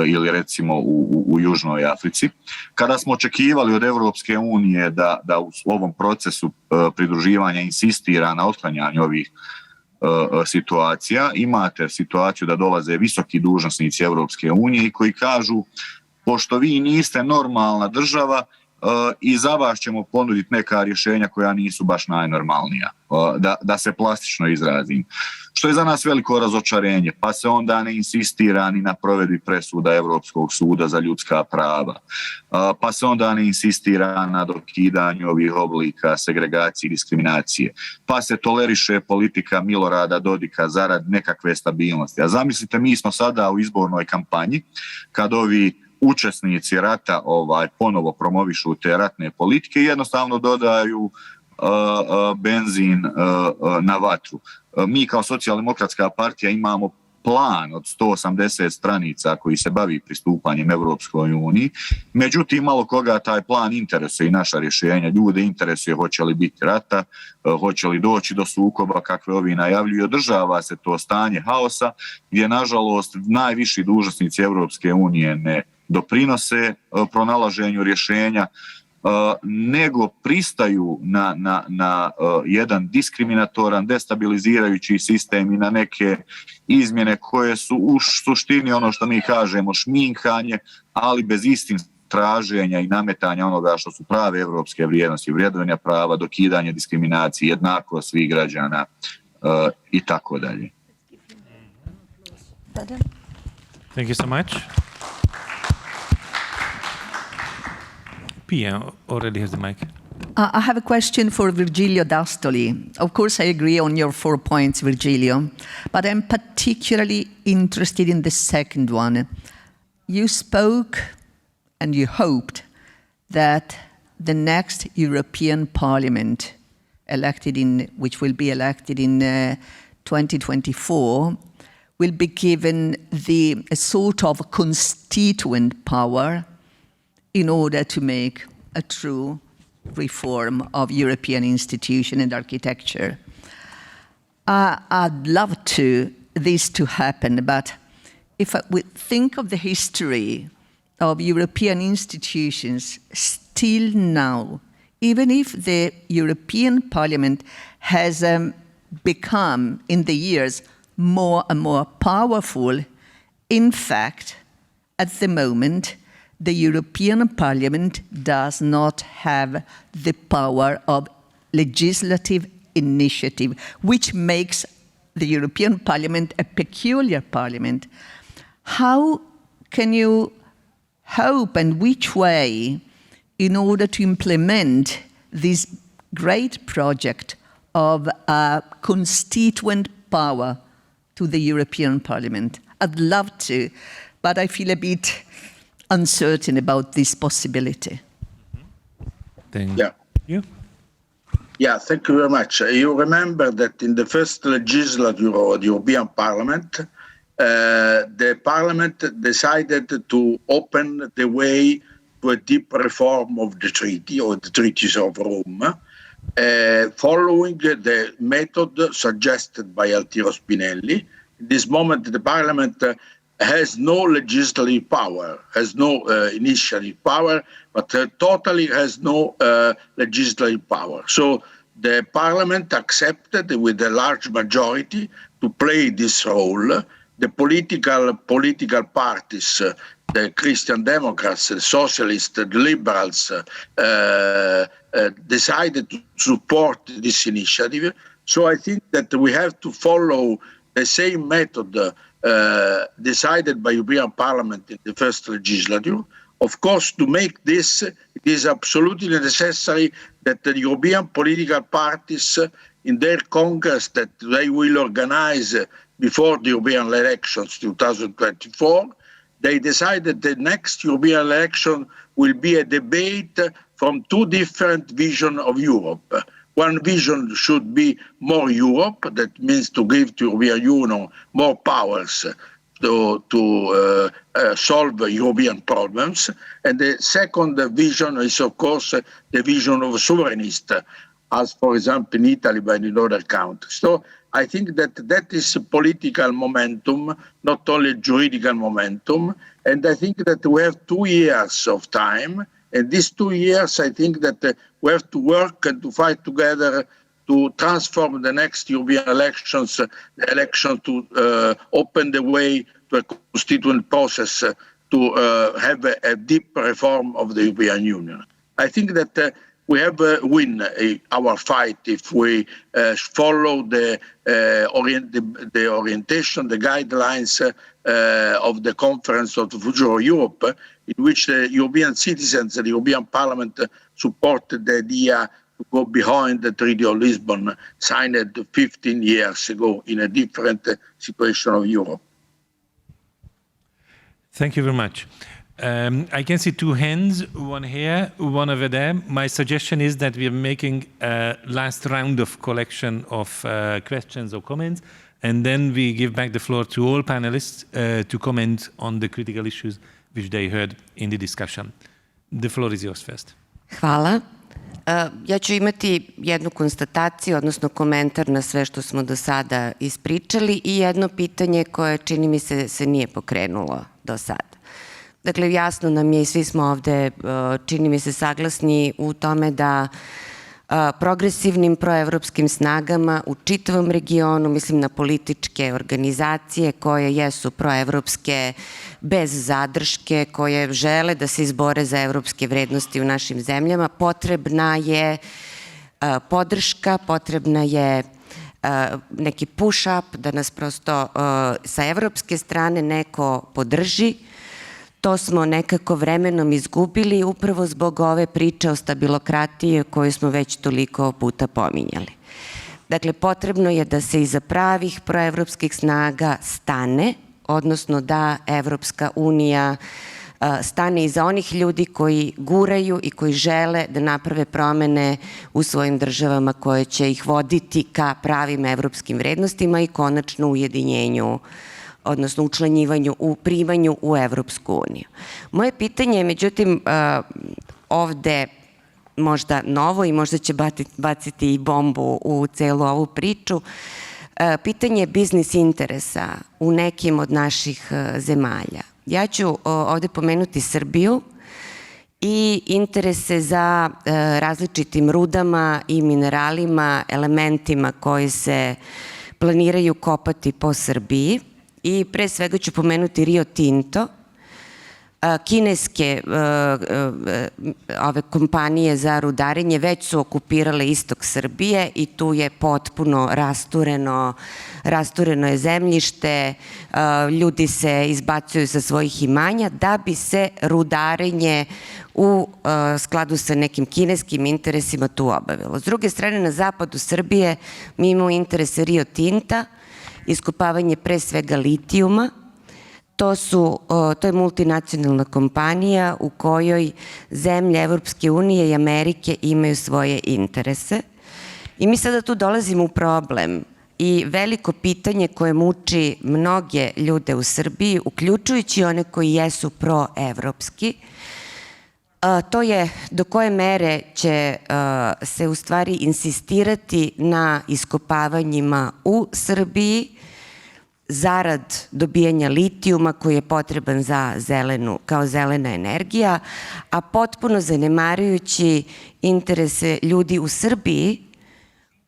Speaker 4: ili recimo u Južnoj Africi. Kada smo očekivali od Europske unije da u ovom procesu pridruživanja insistira na otklanjanju ovih situacija, imate situaciju da dolaze visoki dužnosnici Europske unije i koji kažu pošto vi niste normalna država i za vas ćemo ponuditi neka rješenja koja nisu baš najnormalnija, da se plastično izrazim. Što je za nas veliko razočarenje, pa se onda ne insistira ni na provedbi presuda Europskog suda za ljudska prava, pa se onda ne insistira na dokidanju ovih oblika segregacije i diskriminacije, pa se toleriše politika Milorada Dodika zarad nekakve stabilnosti. A zamislite, mi smo sada u izbornoj kampanji, kad ovi učesnici rata ponovo promovišu te ratne politike i jednostavno dodaju benzin na vatru. Mi kao socijaldemokratska partija imamo plan od 180 stranica koji se bavi pristupanjem Europskoj uniji. Međutim, malo koga taj plan interesuje i naša rješenja. Ljude interesuje hoće li biti rata, hoće li doći do sukoba kakve ovi najavljuju. Održava se to stanje haosa gdje, nažalost, najviši dužnosnici Europske unije ne doprinose pronalaženju rješenja, nego pristaju na jedan diskriminatoran, destabilizirajući sistem i na neke izmjene koje su u suštini ono što mi kažemo šminkanje, ali bez istinskog traženja i nametanja onoga što su prave evropske vrijednosti, vrednovanja prava, dokidanje diskriminacije, jednakost svih građana i tako dalje.
Speaker 1: Thank you so much. Pia already has the mic.
Speaker 8: I have a question for Virgilio D'Astoli. Of course, I agree on your 4 points, Virgilio, but I'm particularly interested in the second one. You spoke and you hoped that the next European Parliament, which will be elected in 2024, will be given a sort of constituent power in order to make a true reform of European institution and architecture. I'd love this to happen, but if we think of the history of European institutions still now, even if the European Parliament has become in the years more and more powerful, in fact, at the moment, the European Parliament does not have the power of legislative initiative, which makes the European Parliament a peculiar parliament. How can you hope, and which way, in order to implement this great project of a constituent power to the European Parliament? I'd love to, but I feel a bit uncertain about this possibility.
Speaker 1: Thank you.
Speaker 5: Yeah, thank you very much. You remember that in the first legislature of the European Parliament, the Parliament decided to open the way to a deep reform of the treaty, or the treaties of Rome, following the method suggested by Altiero Spinelli. In this moment, the Parliament has no legislative power, has no initiative power, but totally has no legislative power. So the Parliament accepted with a large majority to play this role. The political parties, the Christian Democrats, the Socialists, the Liberals, decided to support this initiative. So I think that we have to follow the same method decided by European Parliament in the first legislature. Of course, to make this, it is absolutely necessary that the European political parties in their Congress that they will organize before the European elections 2024, they decided the next European election will be a debate from two different visions of Europe. One vision should be more Europe, that means to give to European Union more powers to solve European problems. And the second vision is, of course, the vision of sovereignist, as, for example, in Italy, but in other countries. So I think that is political momentum, not only juridical momentum. And I think that we have 2 years of time. And these 2 years, I think that we have to work and to fight together to transform the next European elections, the election to open the way to a constituent process to have a deep reform of the European Union. I think that we have win our fight if we follow the orientation, the guidelines of the Conference of the Future of Europe, in which the European citizens and the European Parliament supported the idea to go behind the Treaty of Lisbon, signed 15 years ago in a different situation of Europe.
Speaker 1: Thank you very much. I can see 2 hands, one here, one over there. My suggestion is that we are making a last round of collection of questions or comments, and then we give back the floor to all panelists to comment on the critical issues which they heard in the discussion. The floor is yours first.
Speaker 9: Hvala. Ja ću imati jednu konstataciju, odnosno komentar na sve što smo do sada ispričali i jedno pitanje koje, čini mi se nije pokrenulo do sada. Dakle, jasno nam je i svi smo ovde, čini mi se, saglasni u tome da progresivnim proevropskim snagama u čitavom regionu, mislim na političke organizacije koje jesu proevropske bez zadrške, koje žele da se izbore za evropske vrednosti u našim zemljama, potrebna je podrška, potrebna je neki push-up, da nas prosto sa evropske strane neko podrži. To smo nekako vremenom izgubili upravo zbog ove priče o stabilokratiji koju smo već toliko puta pominjali. Dakle, potrebno je da se iza pravih proevropskih snaga stane, odnosno da Evropska unija stane iza onih ljudi koji guraju i koji žele da naprave promene u svojim državama koje će ih voditi ka pravim evropskim vrednostima i konačno ujedinjenju, odnosno učlanjivanju, u primanju u Evropsku uniju. Moje pitanje je, međutim, ovde možda novo i možda će baciti i bombu u celu ovu priču. Pitanje biznis interesa u nekim od naših zemalja. Ja ću ovde pomenuti Srbiju i interese za različitim rudama i mineralima, elementima koji se planiraju kopati po Srbiji. I pre svega ću pomenuti Rio Tinto. Kineske ove kompanije za rudarenje već su okupirale istok Srbije i tu je potpuno rastureno je zemljište, ljudi se izbacuju sa svojih imanja da bi se rudarenje u skladu sa nekim kineskim interesima tu obavilo. S druge strane, na zapadu Srbije mi imamo interese Rio Tinta, iskopavanje pre svega litijuma. To je multinacionalna kompanija u kojoj zemlje Evropske unije i Amerike imaju svoje interese. I mi sada tu dolazimo u problem i veliko pitanje koje muči mnoge ljude u Srbiji, uključujući one koji jesu proevropski, to je do koje mere će se u stvari insistirati na iskopavanjima u Srbiji zarad dobijanja litijuma koji je potreban za kao zelena energija, a potpuno zanemarujući interese ljudi u Srbiji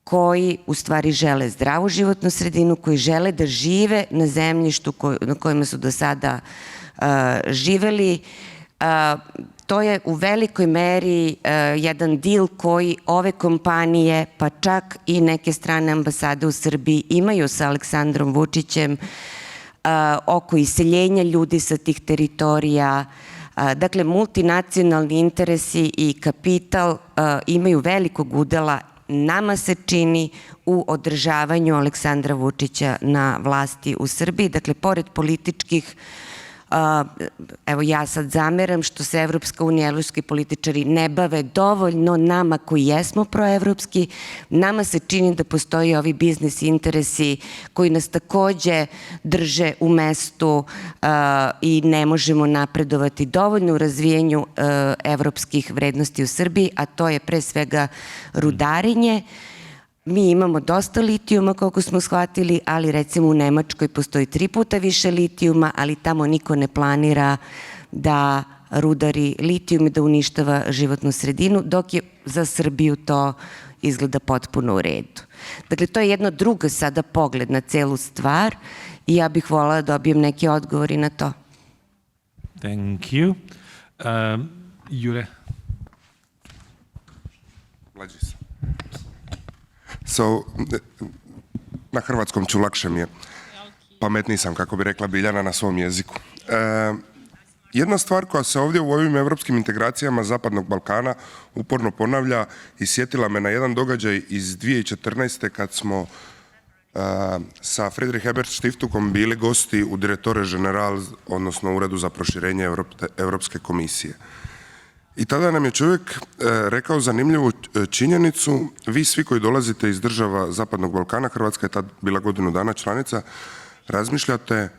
Speaker 9: koji u stvari žele zdravu životnu sredinu, koji žele da žive na zemljištu na kojima su do sada živeli. To je u velikoj meri jedan dil koji ove kompanije, pa čak i neke strane ambasade u Srbiji imaju sa Aleksandrom Vučićem oko iseljenja ljudi sa tih teritorija. Dakle, multinacionalni interesi i kapital imaju velikog udela, nama se čini, u održavanju Aleksandra Vučića na vlasti u Srbiji. Dakle, pored političkih evo ja sad zameram što se Evropska unija, evropski političari ne bave dovoljno nama koji jesmo proevropski. Nama se čini da postoji ovi biznis interesi koji nas takođe drže u mestu i ne možemo napredovati dovoljno u razvijenju evropskih vrednosti u Srbiji, a to je pre svega rudarenje. Mi imamo dosta litijuma, koliko smo shvatili, ali recimo u Nemačkoj postoji 3 puta više litijuma, ali tamo niko ne planira da rudari litijum i da uništava životnu sredinu, dok je za Srbiju to izgleda potpuno u redu. Dakle, to je jedna druga sada pogled na celu stvar i ja bih volala da dobijem neki odgovori na to.
Speaker 1: Thank you. Jure.
Speaker 10: So, na hrvatskom ću, lakše mi je. Pametniji sam, kako bi rekla Biljana, na svom jeziku. Jedna stvar koja se ovdje u ovim evropskim integracijama Zapadnog Balkana uporno ponavlja i sjetila me na jedan događaj iz 2014. kad smo sa Friedrich Ebert Stiftukom bili gosti u Direktore General, odnosno Uredu za proširenje Europske komisije. I tada nam je čovjek rekao zanimljivu činjenicu, vi svi koji dolazite iz država Zapadnog Balkana, Hrvatska je tad bila godinu dana članica, razmišljate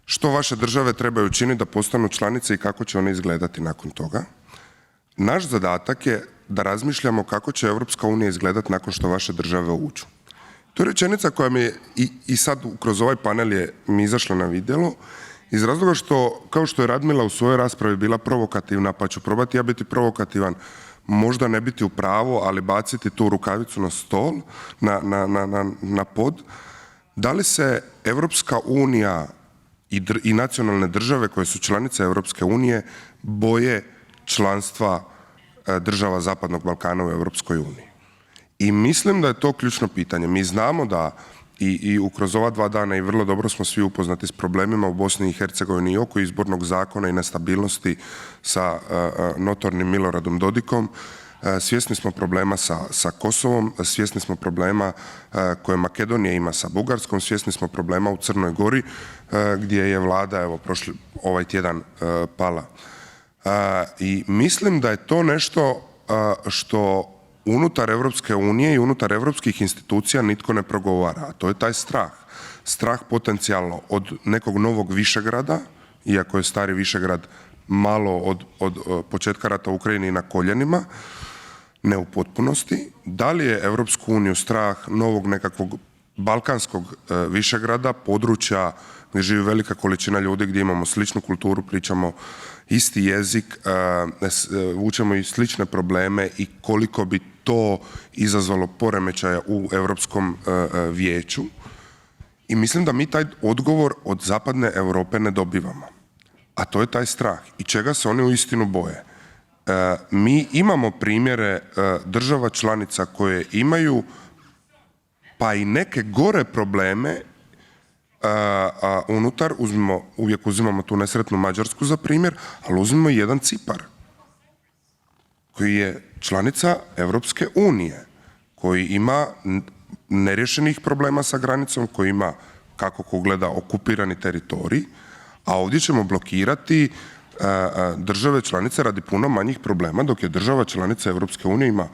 Speaker 10: što vaše države trebaju činiti da postanu članice i kako će one izgledati nakon toga. Naš zadatak je da razmišljamo kako će Europska unija izgledati nakon što vaše države uđu. To je rečenica koja mi je i sad kroz ovaj panel je mi izašla na vidjelo, iz razloga što, kao što je Radmila u svojoj raspravi bila provokativna, pa ću probati ja biti provokativan, možda ne biti u pravu, ali baciti tu rukavicu na stol, na pod. Da li se Europska unija i nacionalne države koje su članice Europske unije boje članstva država Zapadnog Balkana u Europskoj uniji? I mislim da je to ključno pitanje. Mi znamo da i kroz ova 2 dana i vrlo dobro smo svi upoznati s problemima u Bosni i Hercegovini i oko izbornog zakona i nestabilnosti sa notornim Miloradom Dodikom. Svjesni smo problema sa Kosovom, svjesni smo problema koje Makedonija ima sa Bugarskom, svjesni smo problema u Crnoj Gori gdje je vlada ovaj tjedan pala. I mislim da je to nešto što unutar Europske unije i unutar europskih institucija nitko ne progovara, a to je taj strah. Strah potencijalno od nekog novog Višegrada, iako je stari Višegrad malo od početka rata u Ukrajini na koljenima, ne u potpunosti. Da li je Europsku uniju strah novog nekakvog balkanskog Višegrada, područja gdje živi velika količina ljudi, gdje imamo sličnu kulturu, pričamo isti jezik, vučemo i slične probleme i koliko bi to izazvalo poremećaja u Europskom vijeću. I mislim da mi taj odgovor od zapadne Europe ne dobivamo. A to je taj strah. I čega se oni uistinu boje? Mi imamo primjere država članica koje imaju pa i neke gore probleme unutar, uvijek uzimamo tu nesretnu Mađarsku za primjer, ali uzmimo i jedan Cipar koji je članica Europske unije, koji ima neriješenih problema sa granicom, koji ima, kako ko gleda, okupirani teritorij, a ovdje ćemo blokirati države članice radi puno manjih problema, dok je država članica Europske unije ima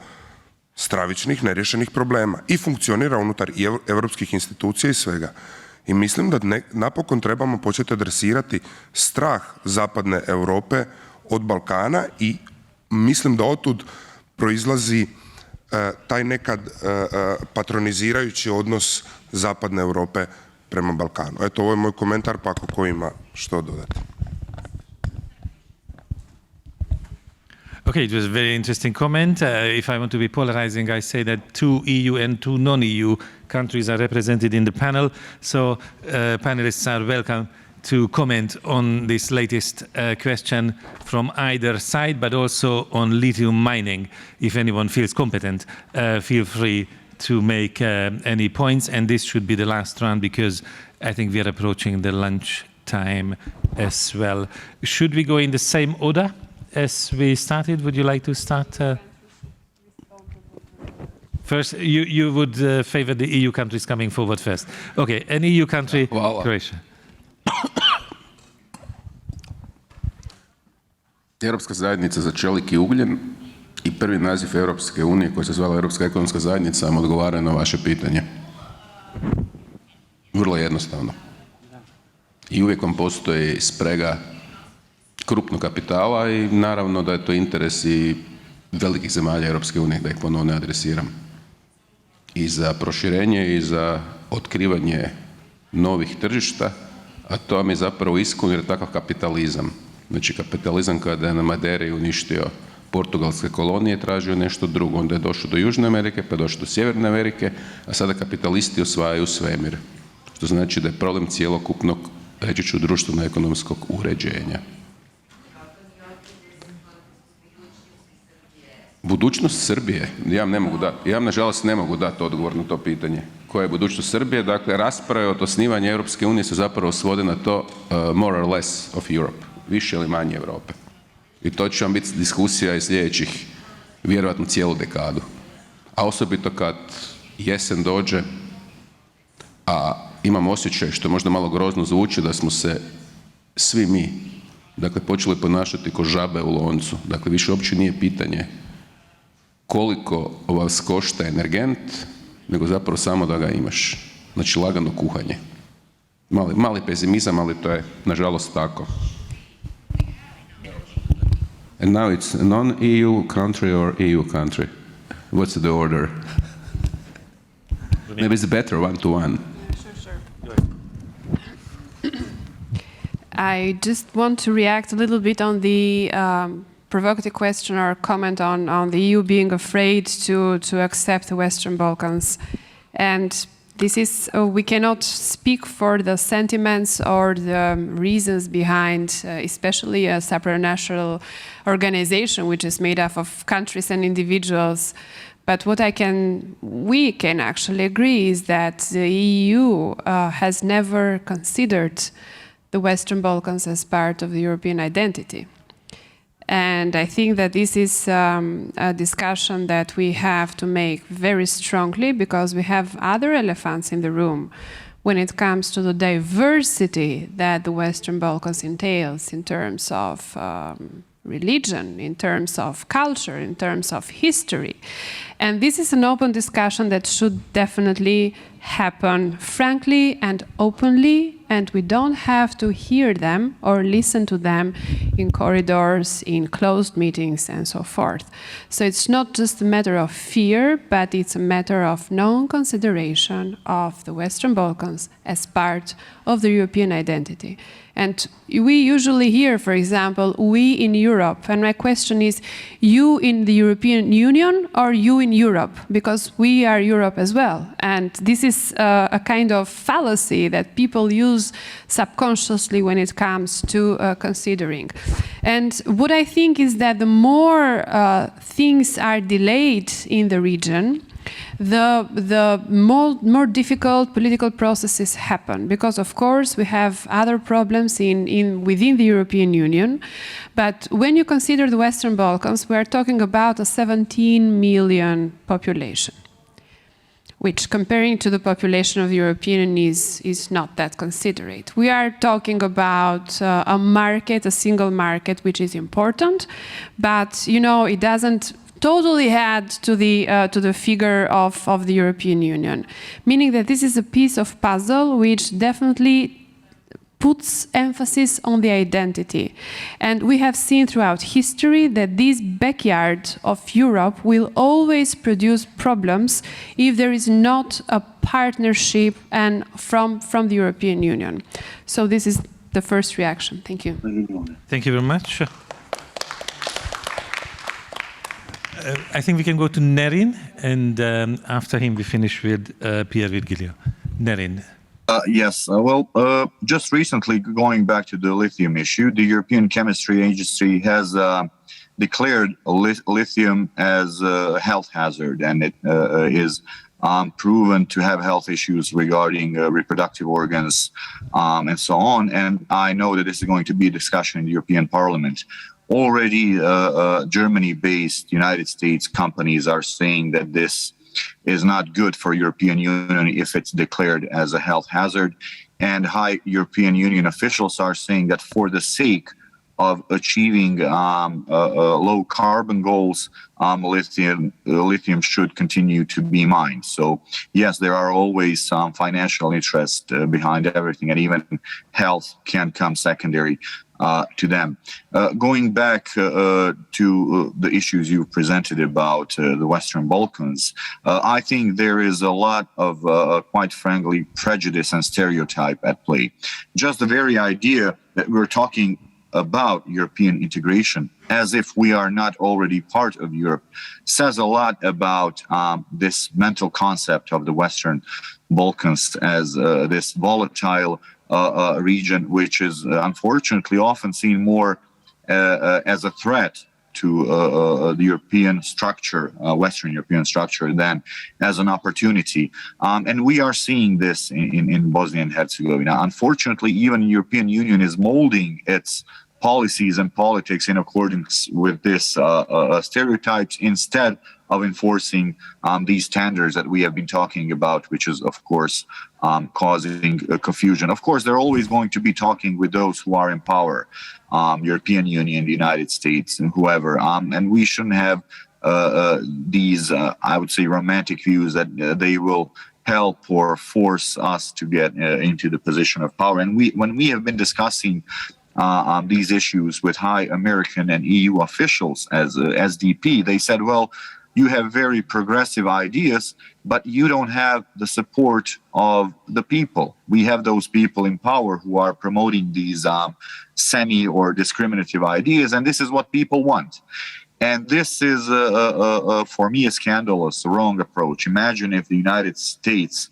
Speaker 10: stravičnih neriješenih problema i funkcionira unutar i europskih institucija i svega. I mislim da napokon trebamo početi adresirati strah zapadne Europe od Balkana i mislim da otud proizlazi taj nekad patronizirajući odnos zapadne Europe prema Balkanu. Eto, ovo je moj komentar, pa ako ko ima što dodati.
Speaker 1: Okay, it was a very interesting comment. If I want to be polarizing, I say that 2 EU and 2 non-EU countries are represented in the panel, so panelists are welcome to comment on this latest question from either side, but also on lithium mining. If anyone feels competent, feel free to make any points, and this should be the last round because I think we are approaching the lunch time as well. Should we go in the same order as we started? Would you like to start? First, you would favor the EU countries coming forward first. Okay, an EU country, Croatia.
Speaker 3: Europska zajednica za čelik i ugljen i prvi naziv Europske unije koji se zvala Europska ekonomska zajednica vam odgovara na vaše pitanje. Vrlo jednostavno. I uvijek vam postoji sprega krupnog kapitala i naravno da je to interes i velikih zemalja Europske unije, da ih ponovno ne adresiram. I za proširenje i za otkrivanje novih tržišta, a to vam je zapravo iskon jer je takav kapitalizam. Znači kapitalizam kada je na Maderi uništio portugalske kolonije, tražio nešto drugo. Onda je došao do Južne Amerike, pa je došao do Sjeverne Amerike, a sada kapitalisti osvajaju svemir. Što znači da je problem cjelokupnog, reći ću, društveno-ekonomskog uređenja. Budućnost Srbije? Ja vam nažalost ne mogu dati odgovor na to pitanje. Koja je budućnost Srbije? Dakle, rasprave od osnivanja Europske unije se zapravo svode na to more or less of Europe. Više ili manje Europe. I to će vam biti diskusija i sljedećih, vjerojatno cijelu dekadu. A osobito kad jesen dođe, a imam osjećaj, što možda malo grozno zvuči, da smo se svi mi, dakle, počeli ponašati ko žabe u loncu. Dakle, više uopće nije pitanje koliko vas košta energent, nego zapravo samo da ga imaš. Znači, lagano kuhanje. Mali pesimizam, ali to je, nažalost, tako. And now it's non-EU country or EU country. What's the order? Maybe it's better one-to-one.
Speaker 2: I just want to react a little bit on the provocative question or comment on the EU being afraid to accept the Western Balkans. And this is, we cannot speak for the sentiments or the reasons behind, especially a supranational organization which is made up of countries and individuals. But what we can actually agree is that the EU has never considered the Western Balkans as part of the European identity. And I think that this is a discussion that we have to make very strongly because we have other elephants in the room when it comes to the diversity that the Western Balkans entails in terms of religion, in terms of culture, in terms of history. And this is an open discussion that should definitely happen frankly and openly, and we don't have to hear them or listen to them in corridors, in closed meetings, and so forth. So it's not just a matter of fear, but it's a matter of non-consideration of the Western Balkans as part of the European identity. And we usually hear, for example, we in Europe. And my question is, you in the European Union or you in Europe? Because we are Europe as well. And this is a kind of fallacy that people use subconsciously when it comes to considering. And what I think is that the more things are delayed in the region, the more difficult political processes happen, because of course we have other problems within the European Union. But when you consider the Western Balkans, we are talking about a 17 million population, which comparing to the population of the European Union is not that considerate. We are talking about a market, a single market, which is important, but it doesn't totally add to the figure of the European Union, meaning that this is a piece of puzzle which definitely puts emphasis on the identity. And we have seen throughout history that this backyard of Europe will always produce problems if there is not a partnership and from the European Union. So this is the first reaction. Thank you.
Speaker 1: Thank you very much. I think we can go to Nerin, and after him we finish with Pierre Virgilio. Nerin.
Speaker 4: Yes. Just recently, going back to the lithium issue, the European Chemistry Agency has declared lithium as a health hazard, and it is proven to have health issues regarding reproductive organs and so on. And I know that this is going to be a discussion in the European Parliament. Already, Germany-based United States companies are saying that this is not good for European Union if it's declared as a health hazard. And high European Union officials are saying that for the sake of achieving low carbon goals, lithium should continue to be mined. So yes, there are always some financial interest behind everything, and even health can come secondary to them. Going back to the issues you presented about the Western Balkans, I think there is a lot of, quite frankly, prejudice and stereotype at play. Just the very idea that we're talking about European integration as if we are not already part of Europe says a lot about this mental concept of the Western Balkans as this volatile region, which is unfortunately often seen more as a threat to the European structure, Western European structure, than as an opportunity. And we are seeing this in Bosnia and Herzegovina. Unfortunately, even the European Union is molding its policies and politics in accordance with this stereotypes instead of enforcing these standards that we have been talking about, which is, of course, causing confusion. Of course, they're always going to be talking with those who are in power, European Union, the United States, and whoever. And we shouldn't have these, I would say, romantic views that they will help or force us to get into the position of power. And when we have been discussing these issues with high American and EU officials as SDP, they said, well, you have very progressive ideas, but you don't have the support of the people. We have those people in power who are promoting these semi or discriminative ideas, and this is what people want. And this is, for me, a scandalous, wrong approach. Imagine if the United States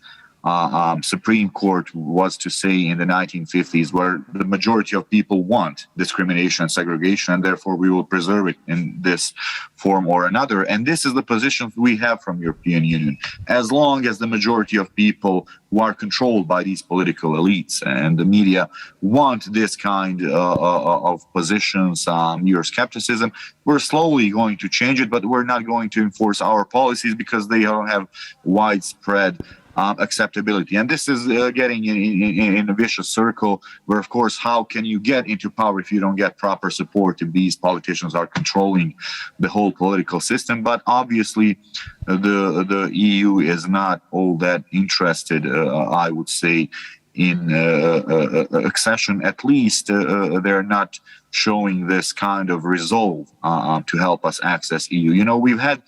Speaker 4: Supreme Court was to say in the 1950s, where the majority of people want discrimination and segregation, and therefore we will preserve it in this form or another. And this is the position we have from European Union. As long as the majority of people who are controlled by these political elites and the media want this kind of positions, Euroscepticism, we're slowly going to change it, but we're not going to enforce our policies because they don't have widespread acceptability. And this is getting in a vicious circle where, of course, how can you get into power if you don't get proper support, if these politicians are controlling the whole political system? But obviously, the EU is not all that interested, I would say, in accession. At least they're not showing this kind of resolve to help us access EU. You know, we've had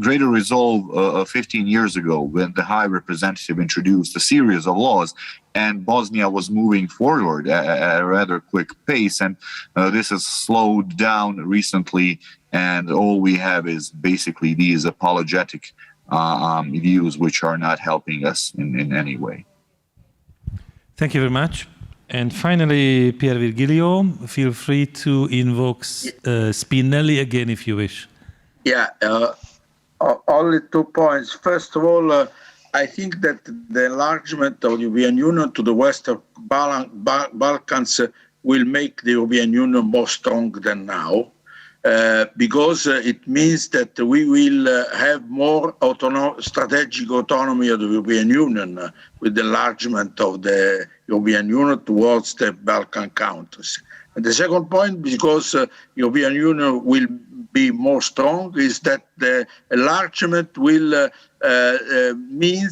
Speaker 4: greater resolve 15 years ago when the High Representative introduced a series of laws and Bosnia was moving forward at a rather quick pace. And this has slowed down recently, and all we have is basically these apologetic views which are not helping us in any way.
Speaker 1: Thank you very much. And finally, Pier Virgilio, feel free to invoke Spinelli again if you wish.
Speaker 5: Yeah, only 2 points. First of all, I think that the enlargement of the European Union to the Western Balkans will make the European Union more strong than now, because it means that we will have more strategic autonomy of the European Union with the enlargement of the European Union towards the Balkan countries. And the second point, because European Union will be more strong, is that the enlargement will mean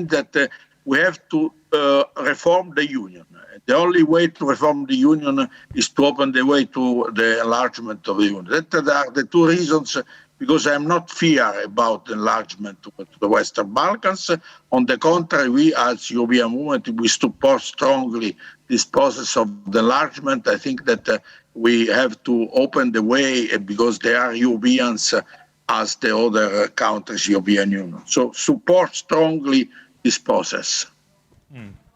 Speaker 5: that we have to reform the Union. The only way to reform the Union is to open the way to the enlargement of the Union. That are the two reasons, because I'm not fear about enlargement to the Western Balkans. On the contrary, we as European movement, we support strongly this process of the enlargement. I think that we have to open the way because they are Europeans as the other countries, European Union. So support strongly this process.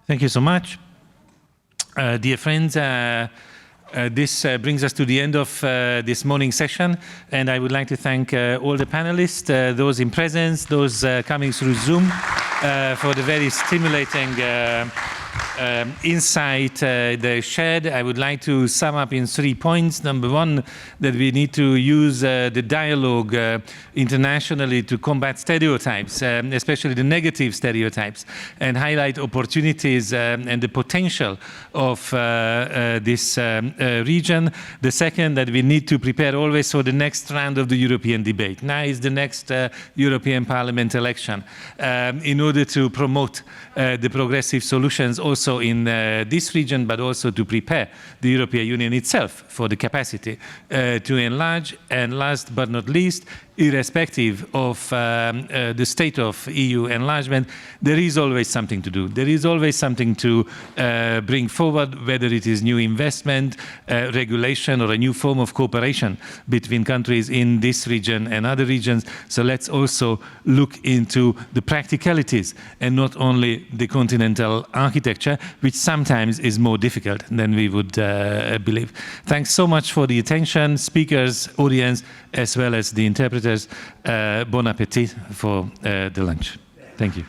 Speaker 1: Thank you so much. Dear friends, this brings us to the end of this morning session, and I would like to thank all the panelists, those in presence, those coming through Zoom, for the very stimulating insight they shared. I would like to sum up in 3 points. Number one, that we need to use the dialogue internationally to combat stereotypes, especially the negative stereotypes, and highlight opportunities and the potential of this region. The second, that we need to prepare always for the next round of the European debate. Now is the next European Parliament election in order to promote the progressive solutions also in this region, but also to prepare the European Union itself for the capacity to enlarge. And last but not least, irrespective of the state of EU enlargement, there is always something to do. There is always something to bring forward, whether it is new investment, regulation, or a new form of cooperation between countries in this region and other regions. So let's also look into the practicalities and not only the continental architecture, which sometimes is more difficult than we would believe. Thanks so much for the attention, speakers, audience, as well as the interpreters. Bon appetit for the lunch. Thank you.